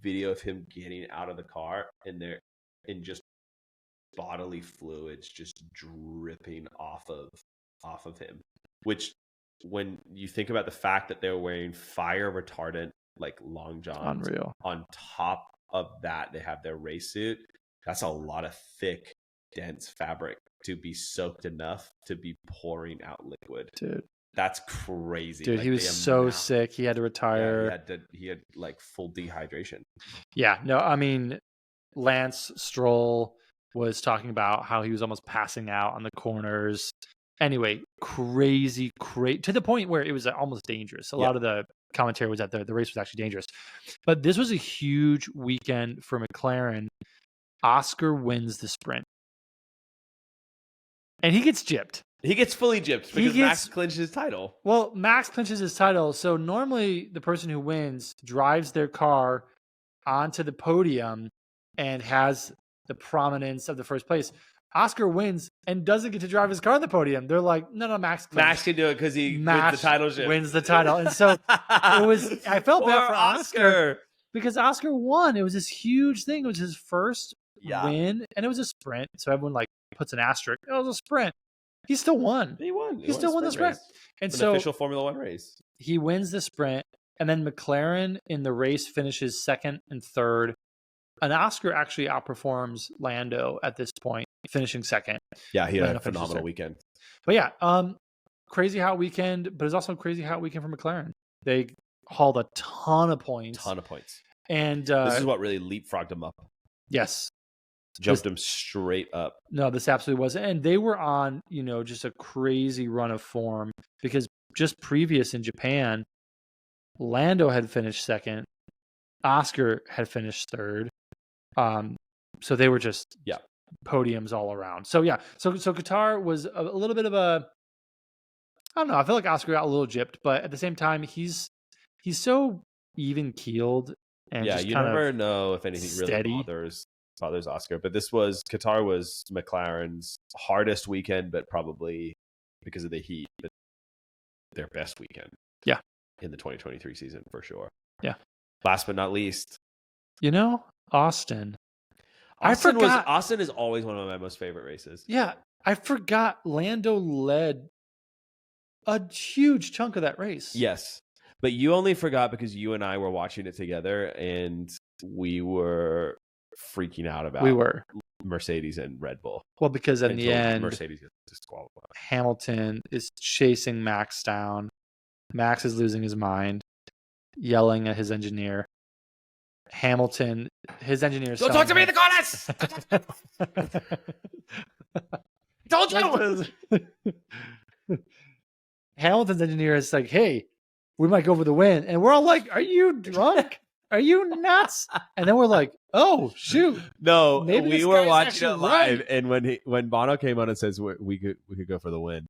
video of him getting out of the car and just bodily fluids just dripping off of him, which when you think about the fact that they're wearing fire retardant like long johns, unreal. On top of that they have their race suit. That's a lot of thick, dense fabric to be soaked enough to be pouring out liquid. Dude, that's crazy. Dude, like, he was so sick. He had to retire. Yeah, he had like full dehydration. Yeah, no, I mean, Lance Stroll was talking about how he was almost passing out on the corners. Anyway, crazy, to the point where it was almost dangerous. A lot of the commentary was that the race was actually dangerous. But this was a huge weekend for McLaren. Oscar wins the sprint. And he gets gypped. He gets fully gypped because Max clinches his title. Well, Max clinches his title. So normally the person who wins drives their car onto the podium and has the prominence of the first place. Oscar wins and doesn't get to drive his car on the podium. They're like, no, Max clinched. Max can do it because he wins the title ship. Wins the title. And so it was, I felt bad for Oscar because Oscar won. It was this huge thing. It was his first win and it was a sprint. So everyone like puts an asterisk. It was a sprint. He still won. He won. He still won the sprint. And an so official Formula One race. He wins the sprint. And then McLaren in the race finishes second and third. And Oscar actually outperforms Lando at this point, finishing second. Yeah, he had a phenomenal weekend. But yeah, crazy hot weekend, but it's also a crazy hot weekend for McLaren. They hauled a ton of points. And this is what really leapfrogged them up. Yes. Jumped them straight up. No, this absolutely was. And they were on, just a crazy run of form because just previous in Japan, Lando had finished second. Oscar had finished third. So they were just Yeah. podiums all around. So yeah, so Qatar was a little bit of a, I don't know. I feel like Oscar got a little gypped, but at the same time, he's so even keeled and Yeah, just you kind never of know if anything steady. really bothers Oscar. But Qatar was McLaren's hardest weekend, but probably because of the heat, but their best weekend. Yeah. In the 2023 season for sure. Yeah. Last but not least, Austin. Austin is always one of my most favorite races. Yeah, I forgot Lando led a huge chunk of that race. Yes. But you only forgot because you and I were watching it together and we were freaking out about Mercedes and Red Bull. Well, because in the end, Mercedes gets disqualified. Hamilton is chasing Max down. Max is losing his mind, yelling at his engineer. Hamilton, his engineer. Don't talk to me in the corners! Told you! Hamilton's engineer is like, hey, we might go for the win. And we're all like, are you drunk? Are you nuts? And then we're like, oh, shoot. No, we were watching it live. Right. And when Bono came on and says we could go for the win,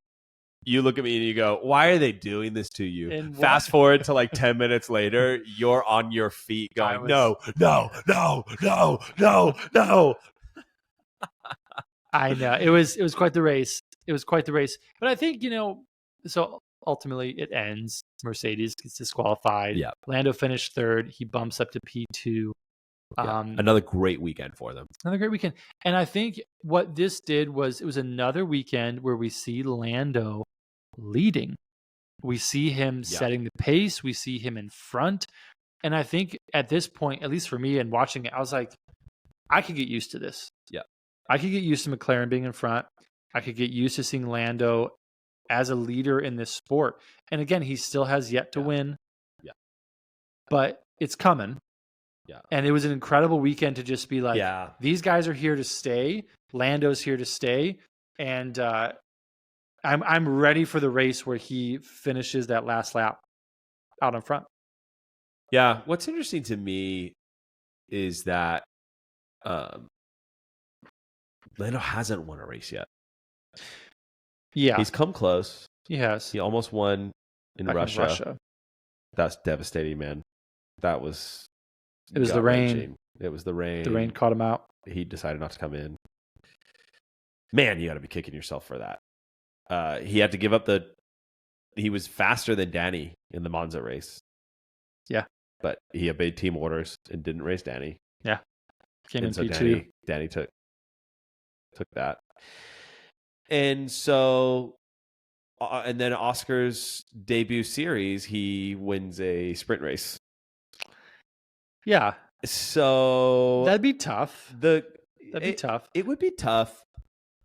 you look at me and you go, why are they doing this to you? Fast forward to like 10 minutes later, you're on your feet going, no. I know. It was quite the race. But I think, so ultimately it ends. Mercedes gets disqualified. Yeah. Lando finished third. He bumps up to P2. Yeah. Another great weekend for them. And I think what this did was it was another weekend where we see Lando leading. We see him setting the pace. We see him in front. And I think at this point, at least for me and watching it, I was like, I could get used to this. Yeah. I could get used to McLaren being in front. I could get used to seeing Lando as a leader in this sport. And again, he still has yet to win. Yeah. But it's coming. Yeah. And it was an incredible weekend to just be like, these guys are here to stay. Lando's here to stay. And I'm ready for the race where he finishes that last lap out in front. Yeah. What's interesting to me is that Lando hasn't won a race yet. Yeah. He's come close. He has. He almost won in Russia. That's devastating, man. It was the rain. It was the rain. The rain caught him out. He decided not to come in. Man, you got to be kicking yourself for that. He had to give up he was faster than Danny in the Monza race. Yeah. But he obeyed team orders and didn't race Danny. Yeah. Came in so P2. Danny took that. And so, and then Oscar's debut series, he wins a sprint race. Yeah. So that'd be tough. That'd be tough. It would be tough.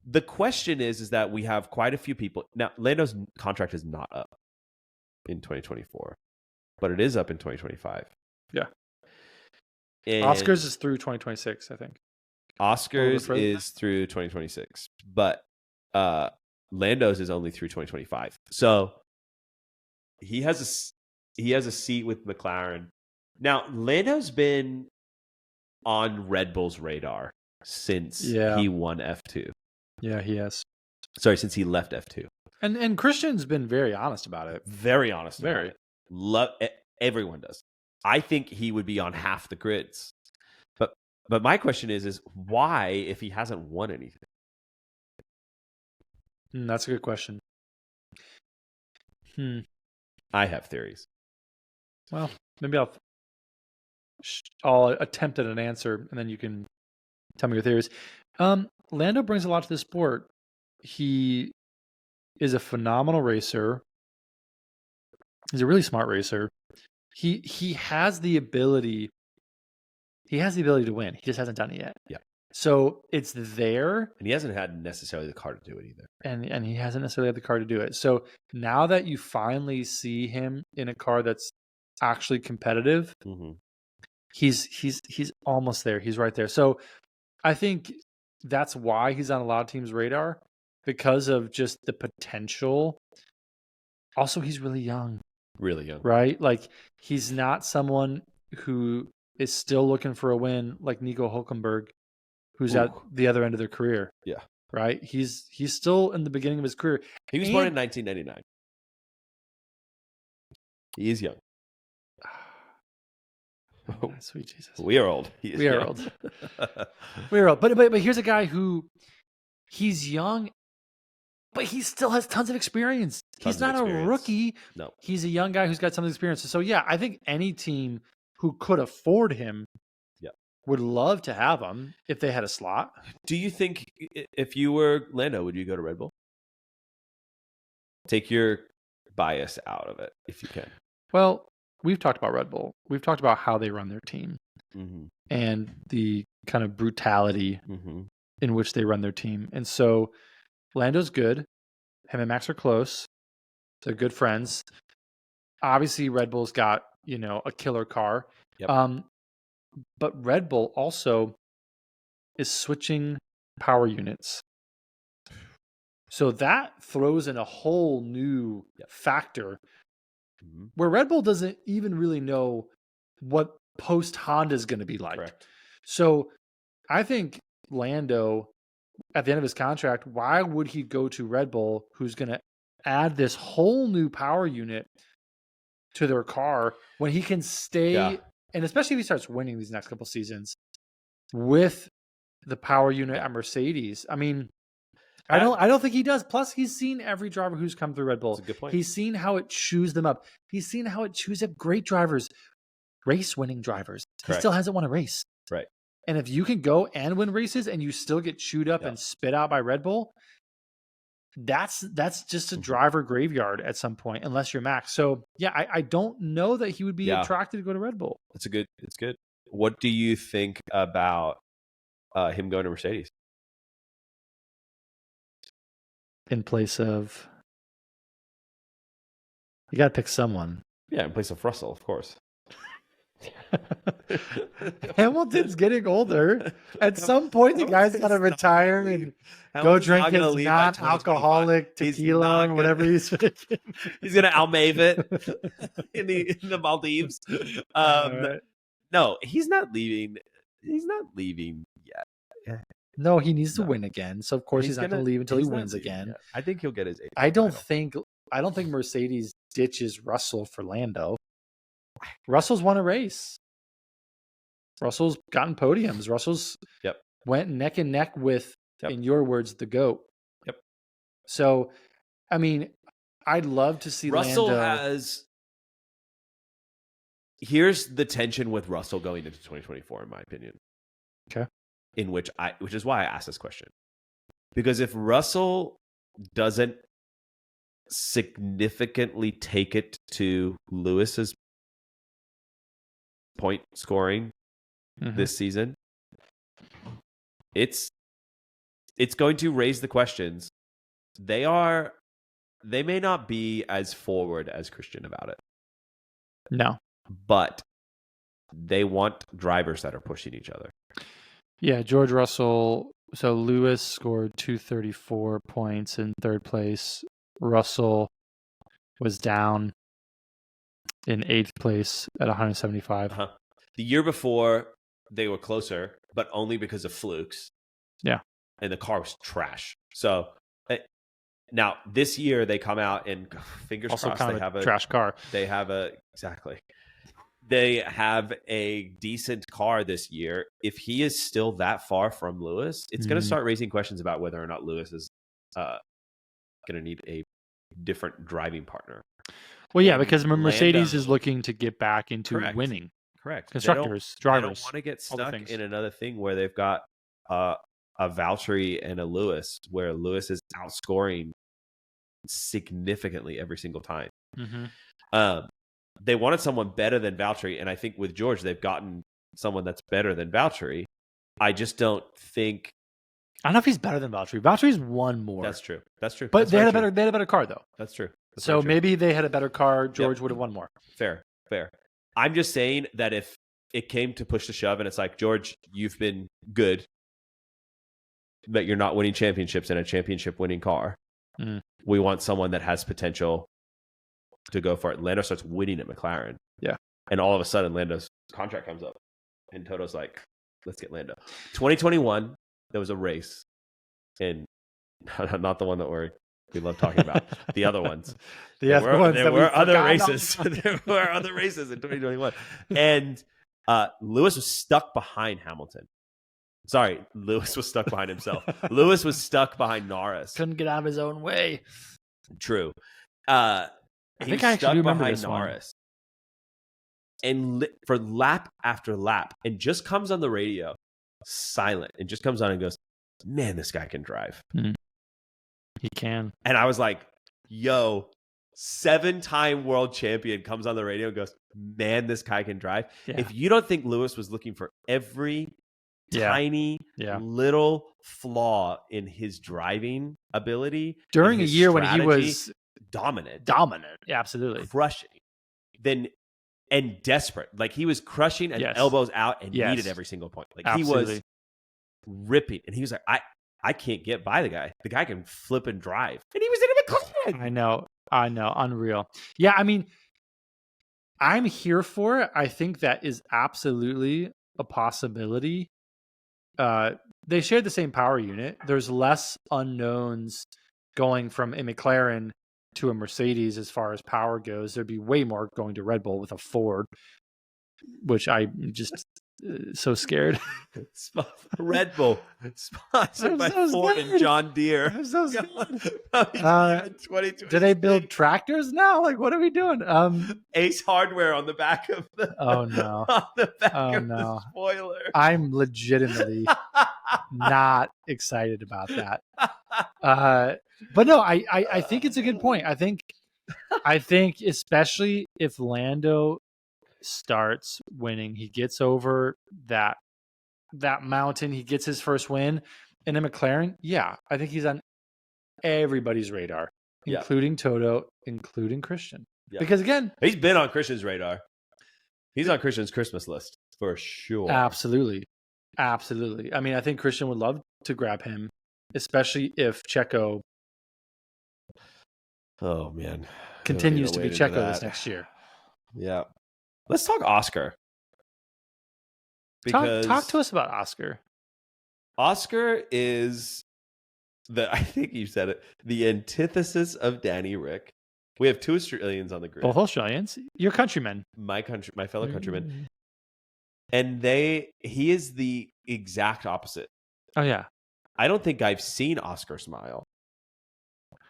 The question is that we have quite a few people. Now, Lando's contract is not up in 2024, but it is up in 2025. Yeah. And Oscar's is through 2026, I think. Oscar's is through 2026, but Lando's is only through 2025. So he has a seat with McLaren. Now, Lando's been on Red Bull's radar since he won F2. Yeah, he has. Sorry, since he left F2. And Christian's been very honest about it. Very honest about it. Everyone does. I think he would be on half the grids. But my question is why, if he hasn't won anything? That's a good question. I have theories. Well, maybe I'll attempt at an answer, and then you can tell me your theories. Lando brings a lot to the sport. He is a phenomenal racer. He's a really smart racer. He has the ability. He has the ability to win. He just hasn't done it yet. Yeah. So it's there. And he hasn't had necessarily the car to do it either. And he hasn't necessarily had the car to do it. So now that you finally see him in a car that's actually competitive, he's almost there. He's right there. So I think that's why he's on a lot of teams' radar, because of just the potential. Also, he's really young. Really young. Right? Like, he's not someone who is still looking for a win like Nico Hülkenberg. who's at the other end of their career. Yeah. Right? He's still in the beginning of his career. He was born in 1999. He is young. Oh, sweet Jesus. We are old. We are old. We are old. But here's a guy who he's young, but he still has tons of experience. He's not a rookie. No. He's a young guy who's got tons of experience. So yeah, I think any team who could afford him would love to have him if they had a slot. Do you think if you were Lando, would you go to Red Bull? Take your bias out of it if you can. Well, we've talked about Red Bull. We've talked about how they run their team and the kind of brutality in which they run their team. And so Lando's good. Him and Max are close. They're good friends. Obviously, Red Bull's got, a killer car. Yep. But Red Bull also is switching power units. So that throws in a whole new factor where Red Bull doesn't even really know what post Honda is going to be like. Correct. So I think Lando, at the end of his contract, why would he go to Red Bull, who's going to add this whole new power unit to their car when he can stay, and especially if he starts winning these next couple seasons with the power unit at Mercedes. I mean, I don't think he does. Plus, he's seen every driver who's come through Red Bull. That's a good point. He's seen how it chews them up. He's seen how it chews up great drivers, race-winning drivers. He still hasn't won a race. Right. And if you can go and win races and you still get chewed up and spit out by Red Bull, that's just a driver graveyard at some point, unless you're Max. So yeah, I don't know that he would be attracted to go to Red Bull. It's good. What do you think about him going to Mercedes? In place of, you got to pick someone. Yeah, in place of Russell, of course. Hamilton's getting older. At some point, the guy's got to retire and go drink his non-alcoholic tequila or whatever he's drinking. He's gonna Almave it in the Maldives. No, he's not leaving. He's not leaving yet. No, he needs to win again. So of course he's not going to leave until he wins again. Yet. I think he'll get his 8th. I don't think Mercedes ditches Russell for Lando. Russell's won a race. Russell's gotten podiums. Russell's went neck and neck with, in your words, the GOAT. Yep. So, I mean, I'd love to see Russell Lando. Here's the tension with Russell going into 2024, in my opinion. Okay. Which is why I asked this question. Because if Russell doesn't significantly take it to Lewis's point scoring this season, it's going to raise the questions. They may not be as forward as Christian about it. No. But they want drivers that are pushing each other. Yeah, George Russell. So Lewis scored 234 points in third place. Russell was down in 8th place at 175. The year before, they were closer, but only because of flukes. Yeah. And the car was trash. So now this year they come out and fingers also crossed kind they have a trash car. They have They have a decent car this year. If he is still that far from Lewis, it's going to start raising questions about whether or not Lewis is going to need a different driving partner. Well, yeah, because Mercedes is looking to get back into winning. Correct. Constructors, They drivers. don't want to get stuck in another thing where they've got a Valtteri and a Lewis, where Lewis is outscoring significantly every single time. They wanted someone better than Valtteri, and I think with George, they've gotten someone that's better than Valtteri. I just don't think. I don't know if he's better than Valtteri. Valtteri's won more. That's true. But they had a better car though. That's true. So maybe they had a better car. George would have won more. Fair. I'm just saying that if it came to push the shove, and it's like, George, you've been good, but you're not winning championships in a championship-winning car. We want someone that has potential to go for it. Lando starts winning at McLaren. Yeah. And all of a sudden, Lando's contract comes up. And Toto's like, let's get Lando. 2021, there was a race, and not the one that we love talking about, the other ones. There were other races. There were other races in 2021, and Lewis was stuck behind Hamilton. Sorry, Lewis was stuck behind himself. Lewis was stuck behind Norris. Couldn't get out of his own way. True. I think I actually remember this Norris. And for lap after lap, and just comes on the radio, silent, and just comes on and goes, "Man, this guy can drive." He can. And I was like, "Yo, 7-time world champion comes on the radio and goes, man, this guy can drive." Yeah. If you don't think Lewis was looking for every tiny little flaw in his driving ability during a year when he was dominant, yeah, absolutely crushing, and desperate, like he was crushing and elbows out and needed every single point, like absolutely. He was ripping, and he was like, I can't get by the guy. The guy can flip and drive, and he was in a McLaren. I know, unreal. Yeah, I mean, I'm here for it. I think that is absolutely a possibility. They shared the same power unit. There's less unknowns going from a McLaren to a Mercedes as far as power goes. There'd be way more going to Red Bull with a Ford, which I'm just so scared. Red Bull sponsored by Ford and John Deere. I'm so scared. Do they build tractors now? Like, what are we doing? Ace Hardware on the back of the on the back of the spoiler. I'm legitimately not excited about that. But no, I think it's a good point. I think especially if Lando starts winning, he gets over that mountain, he gets his first win, and then McLaren, I think he's on everybody's radar, including Toto, including Christian. Because again, he's been on Christian's radar. He's on Christian's Christmas list for sure. Absolutely. I mean, I think Christian would love to grab him, especially if Checo continues to be Checo this next year. Yeah. Let's talk Oscar. Talk to us about Oscar. Oscar is I think you said it, the antithesis of Danny Rick. We have 2 Australians on the grid. Both Australians. Your countrymen. My fellow countrymen. And he is the exact opposite. Oh, yeah. I don't think I've seen Oscar smile.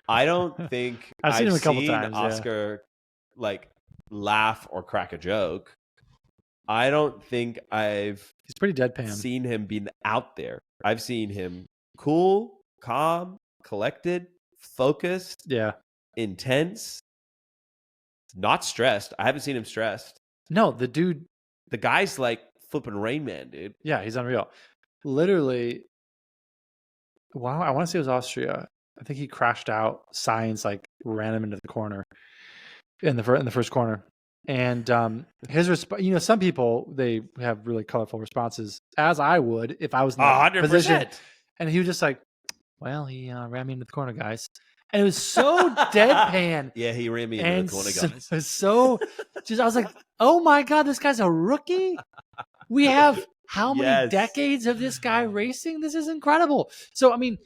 I don't think I've seen him a couple times. Oscar like laugh or crack a joke. I don't think he's pretty deadpan. Seen him being out there. I've seen him cool, calm, collected, focused, intense, not stressed. I haven't seen him stressed. No, the guy's like flipping Rain Man, dude. Yeah, he's unreal. Literally, wow, I want to say it was Austria. I think he crashed out. Sainz like ran him into the corner in the first corner. And his response, some people, they have really colorful responses, as I would if I was in that 100%. Position. And he was just like, well, he ran me into the corner, guys. And it was so deadpan. Yeah, he ran me into the corner, guys. I was like, oh my God, this guy's a rookie? We have how many decades of this guy racing? This is incredible. So, I mean,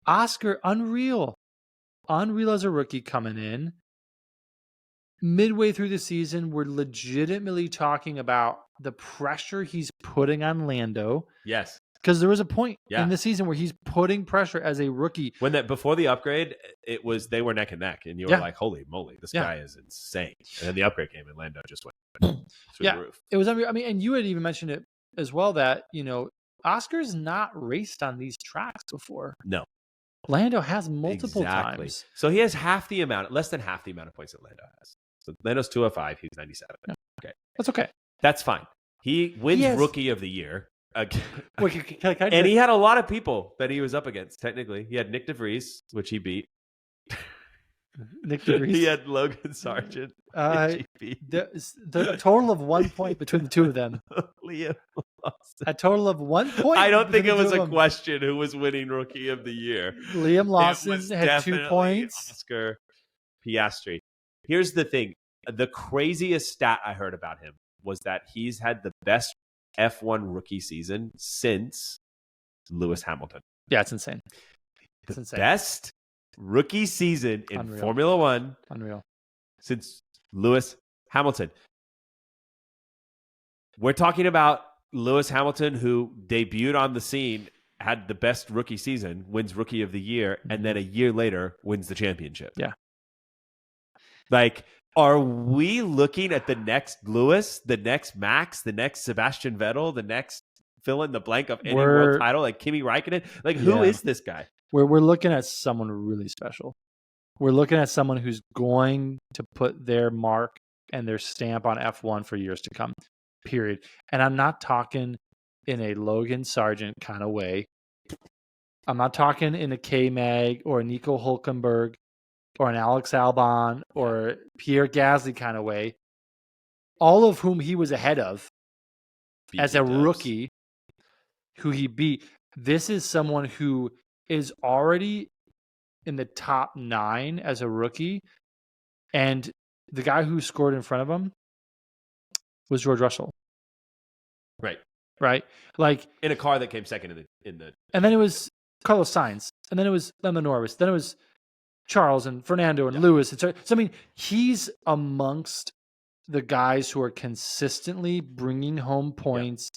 Oscar, unreal as a rookie coming in. Midway through the season, we're legitimately talking about the pressure he's putting on Lando. Yes. Because there was a point in the season where he's putting pressure as a rookie. Before the upgrade, they were neck and neck, and you were like, "Holy moly, this guy is insane!" And then the upgrade came, and Lando just went through the roof. It was. I mean, and you had even mentioned it as well that Oscar's not raced on these tracks before. No, Lando has multiple times. So he has less than half the amount of points that Lando has. So Lando's 205, he's 97. Yeah. Okay, that's okay. That's fine. He wins Rookie of the Year. Wait, and he had a lot of people that he was up against. Technically, he had Nick DeVries, which he beat. Nick DeVries. He had Logan Sargent. The total of 1 point between the two of them. Liam Lawson. A total of 1 point. I don't think it was a question who was winning Rookie of the Year. Liam Lawson had 2 points. Oscar Piastri. Here's the thing. The craziest stat I heard about him was that he's had the best F1 rookie season since Lewis Hamilton. Yeah, it's insane. It's insane. Best rookie season in Formula One. Unreal. Since Lewis Hamilton. We're talking about Lewis Hamilton, who debuted on the scene, had the best rookie season, wins Rookie of the Year, and then a year later wins the championship. Yeah. Like, are we looking at the next Lewis, the next Max, the next Sebastian Vettel, the next fill in the blank of any world title, like Kimi Räikkönen? Like, who is this guy? We're looking at someone really special. We're looking at someone who's going to put their mark and their stamp on F1 for years to come, period. And I'm not talking in a Logan Sargent kind of way. I'm not talking in a K-Mag or a Nico Hülkenberg or an Alex Albon or Pierre Gasly kind of way, all of whom he was ahead of as a rookie, who he beat. This is someone who is already in the top 9 as a rookie, and the guy who scored in front of him was George Russell. Right? Like, in a car that came second in the and then it was Carlos Sainz, and then it was Lando Norris, then it was Charles and Fernando and Lewis. So I mean, he's amongst the guys who are consistently bringing home points,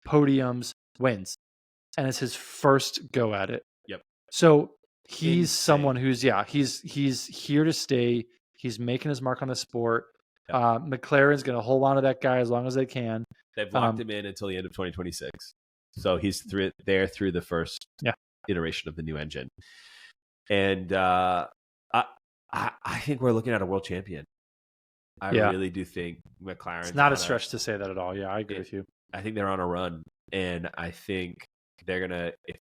podiums, wins, and it's his first go at it. Yep. So he's someone who's he's here to stay. He's making his mark on the sport. Yep. McLaren's going to hold on to that guy as long as they can. They've locked him in until the end of 2026. So he's there through the first iteration of the new engine. And I think we're looking at a world champion. I really do think McLaren. It's not a stretch to say that at all. Yeah, I agree with you. I think they're on a run, and I think they're gonna, if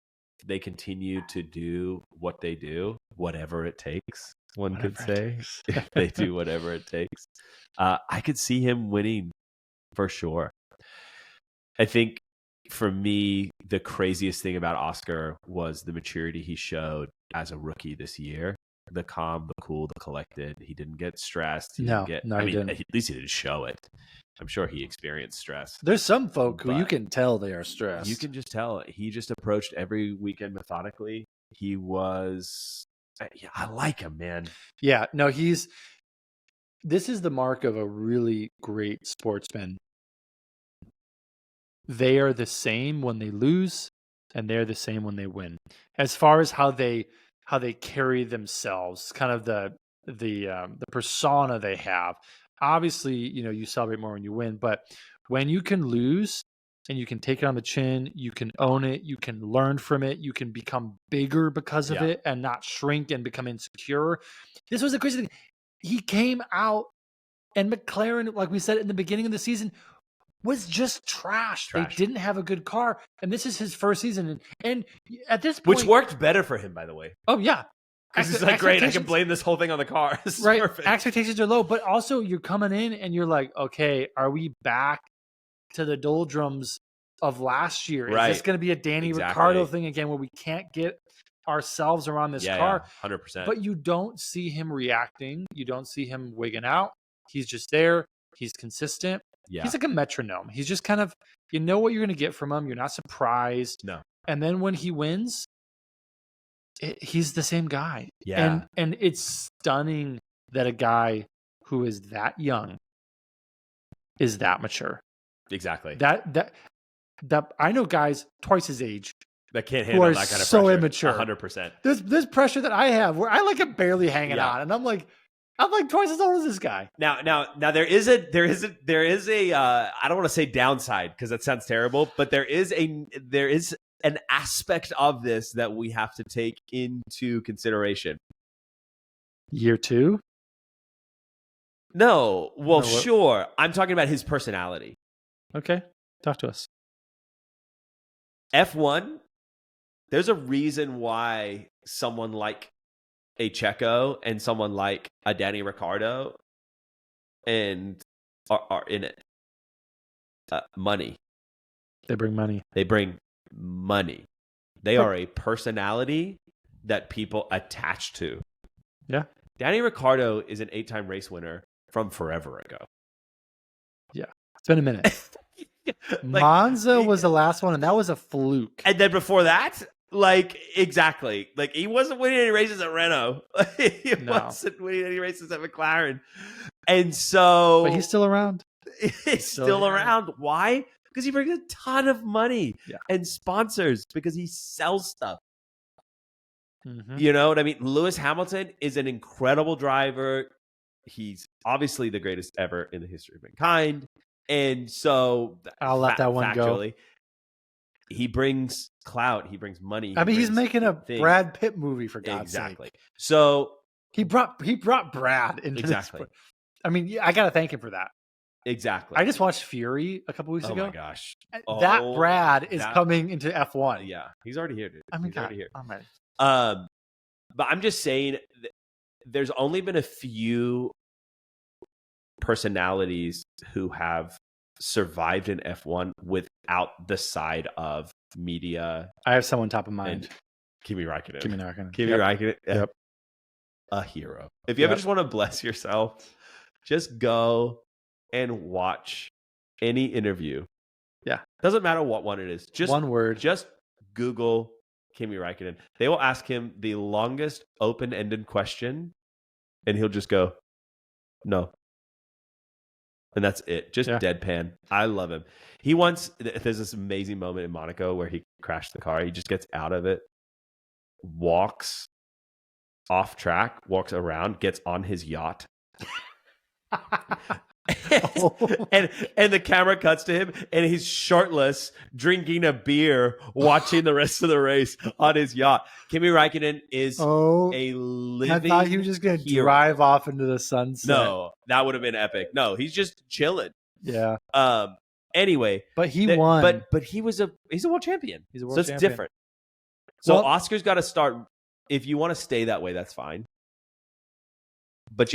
they continue to do what they do, whatever it takes. One could say, if they do whatever it takes, I could see him winning for sure. I think for me, the craziest thing about Oscar was the maturity he showed as a rookie this year. The calm, the cool, the collected. He didn't get stressed. He didn't. At least he didn't show it. I'm sure he experienced stress. There's some folk who you can tell they are stressed. You can just tell. He just approached every weekend methodically. He was... I like him, man. Yeah, no, this is the mark of a really great sportsman. They are the same when they lose, and they're the same when they win. As far as how they carry themselves, kind of the persona they have. Obviously, you celebrate more when you win, but when you can lose and you can take it on the chin, you can own it, you can learn from it, you can become bigger because of it and not shrink and become insecure. This was the crazy thing. He came out, and McLaren, like we said in the beginning of the season, was just trash. They didn't have a good car, and this is his first season. And at this point, which worked better for him, by the way. Oh yeah, because he's like, great, I can blame this whole thing on the car. This is perfect. Expectations are low, but also you're coming in and you're like, okay, are we back to the doldrums of last year? Is this going to be a Danny Ricciardo thing again, where we can't get ourselves around this car? 100%. But you don't see him reacting. You don't see him wigging out. He's just there. He's consistent. Yeah. He's like a metronome. He's just kind of, you know what you're going to get from him. You're not surprised. No. And then when he wins, he's the same guy. Yeah. And it's stunning that a guy who is that young is that mature. Exactly. That I know guys twice his age that can't handle that kind of pressure. So immature. 100%. There's pressure that I have where I like am barely hanging on, and I'm like twice as old as this guy. Now there is a I don't want to say downside because that sounds terrible, but there is an aspect of this that we have to take into consideration. Year 2? No. Well, sure. I'm talking about his personality. Okay. Talk to us. F1, there's a reason why someone like a Checo and someone like a Danny Ricciardo and are in it. Money. They bring money. They are a personality that people attach to. Yeah. Danny Ricciardo is an 8-time race winner from forever ago. Yeah. It's been a minute. Monza was the last one, and that was a fluke. And then before that, exactly. He wasn't winning any races at Renault. He wasn't winning any races at McLaren. And so... But he's still around. He's still around. Why? Because he brings a ton of money and sponsors because he sells stuff. Mm-hmm. You know what I mean? Lewis Hamilton is an incredible driver. He's obviously the greatest ever in the history of mankind. And so I'll let that one go. He brings clout. He brings money. I mean, he's making a Brad Pitt movie, for God's sake. So he brought Brad into this. I mean, I got to thank him for that. Exactly. I just watched Fury a couple weeks ago. Oh my gosh. That Brad is coming into F1. Yeah. He's already here, dude. I mean, he's already here. I'm ready. But I'm just saying there's only been a few personalities who have survived in F1 without the side of media. I have someone top of mind. Kimi Räikkönen. Kimi Räikkönen. Yep. A hero. If you ever just want to bless yourself, just go and watch any interview. Yeah. Doesn't matter what one it is. Just one word. Just Google Kimi Räikkönen. They will ask him the longest open-ended question, and he'll just go, no. And that's it. Just deadpan. I love him. There's this amazing moment in Monaco where he crashed the car. He just gets out of it, walks off track, walks around, gets on his yacht. and the camera cuts to him and he's shirtless drinking a beer watching the rest of the race on his yacht. Kimi Räikkönen is a living I thought he was just going to drive off into the sunset. No, that would have been epic. No, he's just chilling. Yeah. Anyway, but he won. But he's a world champion. He's a world champion. So it's different. So Oscar's got to start. If you want to stay that way, that's fine. But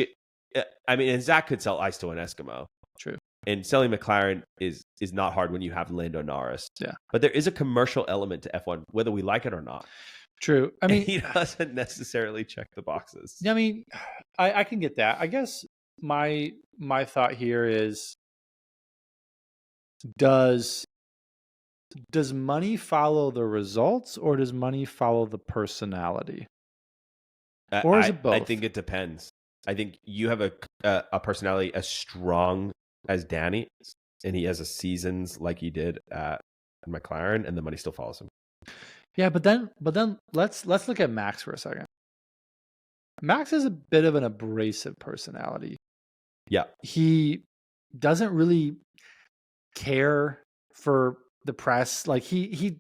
and Zach could sell ice to an Eskimo. True. And selling McLaren is not hard when you have Lando Norris. Yeah. But there is a commercial element to F1, whether we like it or not. True. I mean, he doesn't necessarily check the boxes. I mean, I can get that. I guess my thought here is, does money follow the results, or does money follow the personality? Or is it both? I think it depends. I think you have a personality as strong as Danny, and he has a seasons like he did at McLaren, and the money still follows him. Yeah, but then let's look at Max for a second. Max is a bit of an abrasive personality. Yeah. He doesn't really care for the press. Like he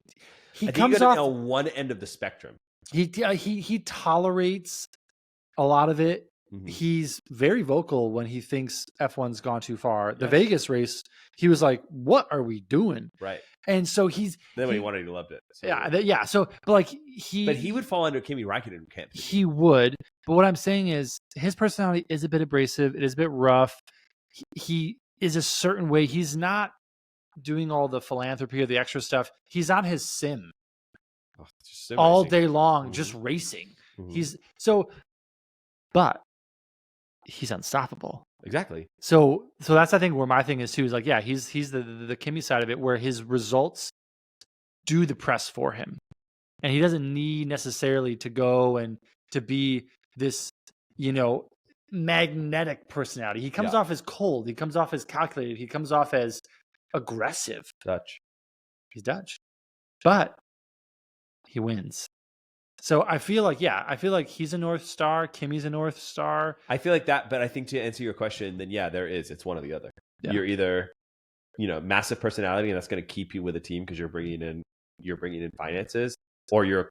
comes off on one end of the spectrum. He tolerates a lot of it. Mm-hmm. He's very vocal when he thinks F1's gone too far. The Vegas race, he was like, "What are we doing?" Right. And so then when he wanted, he loved it. So, So, but he would fall under Kimi Räikkönen camp. He would. But what I'm saying is, his personality is a bit abrasive. It is a bit rough. He is a certain way. He's not doing all the philanthropy or the extra stuff. He's on his sim all day long, just racing. Mm-hmm. But he's unstoppable. Exactly. So that's, I think, where my thing is too, is like, yeah, he's the Kimi side of it, where his results do the press for him. And he doesn't need necessarily to go and to be this, magnetic personality. He comes off as cold. He comes off as calculated. He comes off as aggressive. Dutch. He's Dutch. But he wins. So I feel like he's a North Star. Kimi's a North Star. I feel like that, but I think to answer your question, then there is. It's one or the other. Yeah. You're either, massive personality, and that's going to keep you with a team because you're bringing in finances, or you're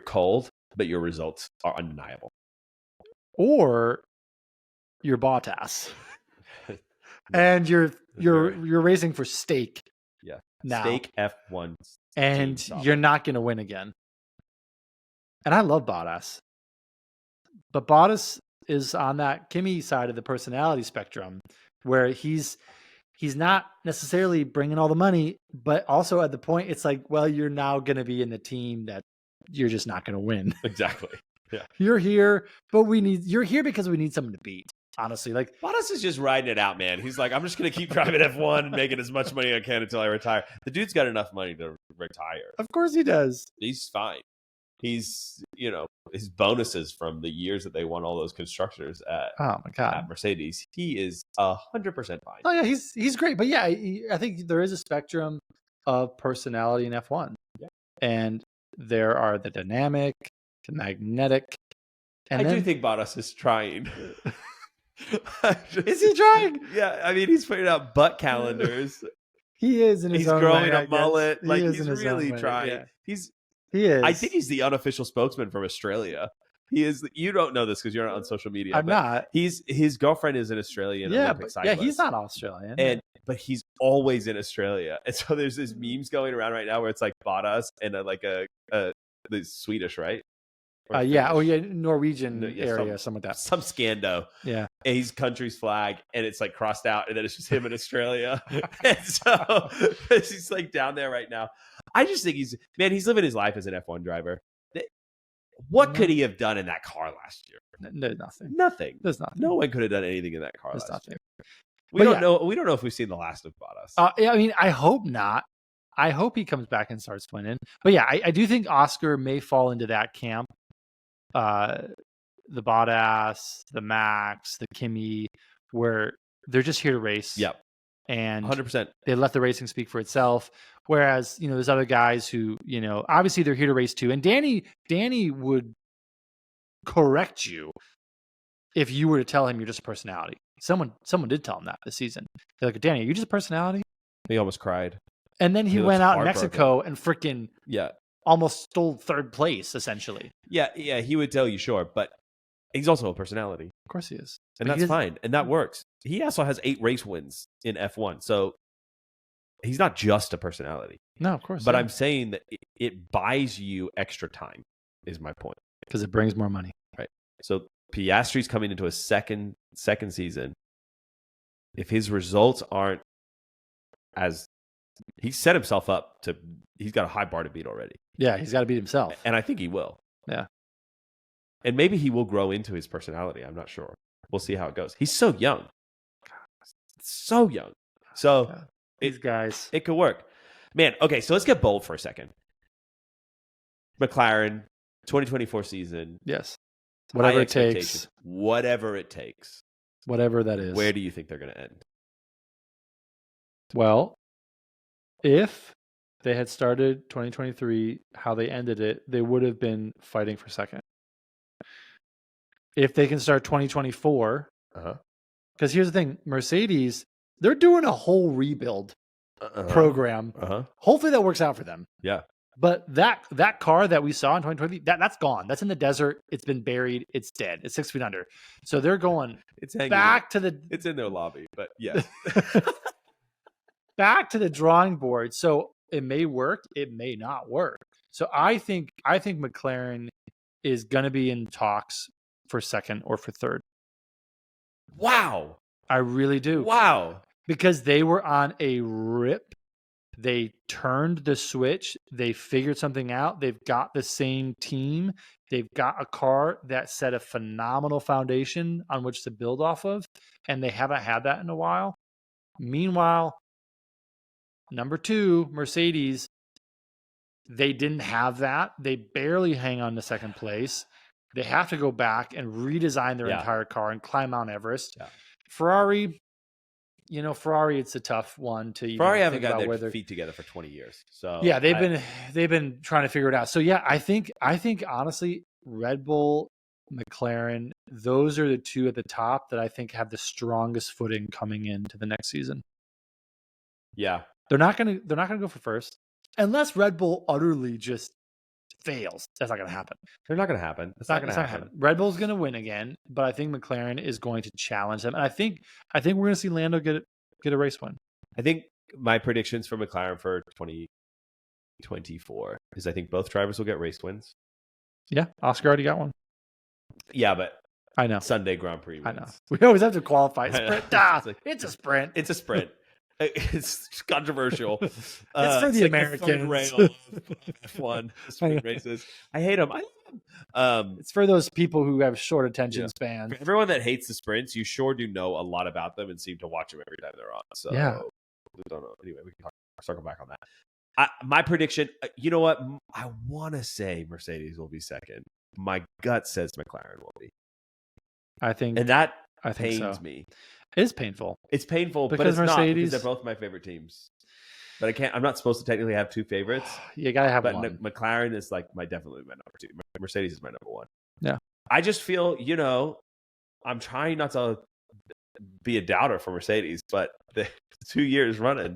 cold, but your results are undeniable. Or you're Bottas, and you're racing for stake. Yeah, now. Stake F1, and you're not going to win again. And I love Bottas, but Bottas is on that Kimi side of the personality spectrum, where he's not necessarily bringing all the money, but also at the point it's like, well, you're now going to be in the team that you're just not going to win. Exactly. Yeah. You're here, but you're here because we need someone to beat. honestly. Like Bottas is just riding it out, man. He's like, I'm just going to keep driving F1 and making as much money as I can until I retire. The dude's got enough money to retire. Of course he does. He's fine. He's, his bonuses from the years that they won all those constructors at Mercedes, he is 100% fine. Oh yeah, he's great. But yeah, I think there is a spectrum of personality in F1. Yeah. And there are the dynamic, the magnetic. And I do think Bottas is trying. Is he trying? Yeah, I mean, he's putting out butt calendars. He is in his own way. He's growing a mullet. Like, he's really trying. Yeah. He is. I think he's the unofficial spokesman from Australia. He is. You don't know this because you're not on social media. I'm not. His girlfriend is an Australian Olympic cyclist. Yeah, he's not Australian. But he's always in Australia. And so there's this memes going around right now where it's like Bottas and the Swedish, right? Norwegian area, something like that. Some Scando. Yeah. And he's country's flag, and it's like crossed out, and then it's just him in Australia. And so he's like down there right now. I just think he's living his life as an F1 driver. What could he have done in that car last year? No, nothing. Nothing. There's nothing. No one could have done anything in that car last year. We don't know. We don't know if we've seen the last of Bottas. I mean, I hope not. I hope he comes back and starts winning. But yeah, I do think Oscar may fall into that camp. The Bottas, the Max, the Kimi, where they're just here to race. Yep. And 100%. They let the racing speak for itself. Whereas, there's other guys who, obviously they're here to race too. And Danny would correct you if you were to tell him you're just a personality. Someone did tell him that this season. They're like, Danny, are you just a personality? He almost cried. And then he went out in Mexico and freaking almost stole third place, essentially. Yeah, he would tell you, sure. But he's also a personality. Of course he is. And that's fine. And that works. He also has 8 race wins in F1. So he's not just a personality. No, of course. But I'm saying that it buys you extra time, is my point. Because it brings more money. Right. So Piastri's coming into a second season. If his results aren't as... He's set himself up to... He's got a high bar to beat already. Yeah, he's got to beat himself. And I think he will. Yeah. And maybe he will grow into his personality. I'm not sure. We'll see how it goes. He's so young. So young. So these guys. It could work. Man, okay, so let's get bold for a second. McLaren, 2024 season. Yes. Whatever it takes. Whatever it takes. Whatever that is. Where do you think they're going to end? Well, if they had started 2023 how they ended it, they would have been fighting for second. If they can start 2024, because here's the thing, Mercedes, they're doing a whole rebuild program. Hopefully that works out for them. Yeah. But that car that we saw in 2023, that's gone. That's in the desert. It's been buried. It's dead. It's 6 feet under. So they're going back to the... It's in their lobby, but yes. Back to the drawing board. So it may work. It may not work. So I think McLaren is going to be in talks for second or for third. Wow. I really do. Wow. Because they were on a rip. They turned the switch. They figured something out. They've got the same team. They've got a car that set a phenomenal foundation on which to build off of. And they haven't had that in a while. Meanwhile, number 2, Mercedes, they didn't have that. They barely hang on to second place. They have to go back and redesign their entire car and climb Mount Everest. Yeah. Ferrari, it's a tough one to even Ferrari haven't got their feet together for 20 years. So yeah, they've been trying to figure it out. So yeah, I think honestly, Red Bull, McLaren, those are the 2 at the top that I think have the strongest footing coming into the next season. Yeah. They're not gonna go for first unless Red Bull utterly just fails. That's not gonna happen. They're not gonna happen. It's not gonna happen. Red Bull's gonna win again, but I think McLaren is going to challenge them, and I think we're gonna see Lando get a race win. I think my predictions for McLaren for 2024 is I think both drivers will get race wins. Yeah, Oscar already got one. Yeah, but I know Sunday Grand Prix wins. I know. We always have to qualify. Sprint. It's a sprint. It's a sprint. It's controversial. It's for the Americans. F1 sprint races. I hate them. I love It's for those people who have short attention spans. For everyone that hates the sprints, you sure do know a lot about them and seem to watch them every time they're on. So yeah, don't know. Anyway, we can circle back on that. My prediction, you know what? I want to say Mercedes will be second. My gut says McLaren will be. I think that pains me. It is painful. It's painful, but it's not because they're both my favorite teams. But I'm not supposed to technically have two favorites. You gotta have one. But McLaren is definitely my number two. Mercedes is my number one. Yeah. I just feel, I'm trying not to be a doubter for Mercedes, but the 2 years running,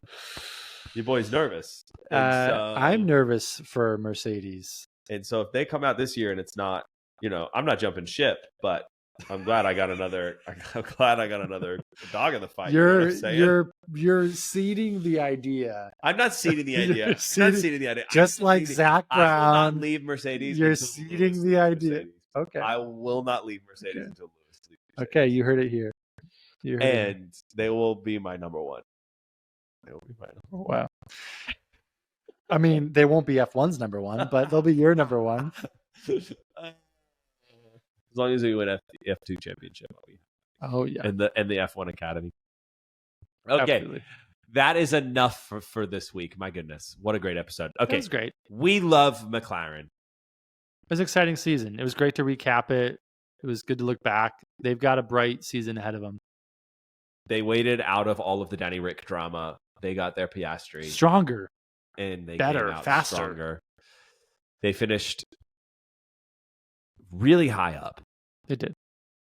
your boy's nervous. I'm nervous for Mercedes. And so if they come out this year and it's not, I'm not jumping ship, but I'm glad I got another dog in the fight. You're seeding the idea. I'm not seeding the idea. I'm not seeding the idea. Just like Zak Brown. I will not leave Mercedes. You're seeding the idea. Mercedes. Okay. I will not leave Mercedes until Lewis leaves Mercedes. Okay, you heard it here. They will be my number one. They will be my number one. Wow. I mean, they won't be F1's number one, but they'll be your number one. As long as we win the F2 championship, I'll be. Oh yeah, and the F1 Academy. Okay, absolutely. That is enough for this week. My goodness, what a great episode. Okay, it was great. We love McLaren. It was an exciting season. It was great to recap it. It was good to look back. They've got a bright season ahead of them. They waited out of all of the Danny Rick drama. They got their Piastri stronger, and they better, came out faster. Stronger. They finished really high up. They did.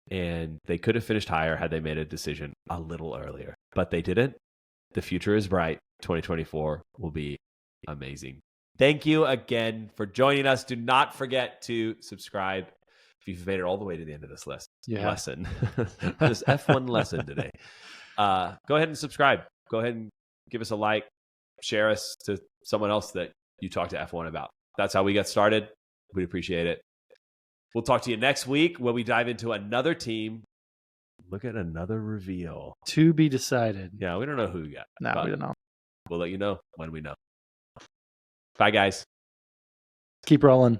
And they could have finished higher had they made a decision a little earlier. But they didn't. The future is bright. 2024 will be amazing. Thank you again for joining us. Do not forget to subscribe if you've made it all the way to the end of this lesson. This F1 lesson today. Go ahead and subscribe. Go ahead and give us a like. Share us to someone else that you talk to F1 about. That's how we got started. We'd appreciate it. We'll talk to you next week when we dive into another team. Look at another reveal. To be decided. Yeah, we don't know who yet. No, we don't know. We'll let you know when we know. Bye, guys. Keep rolling.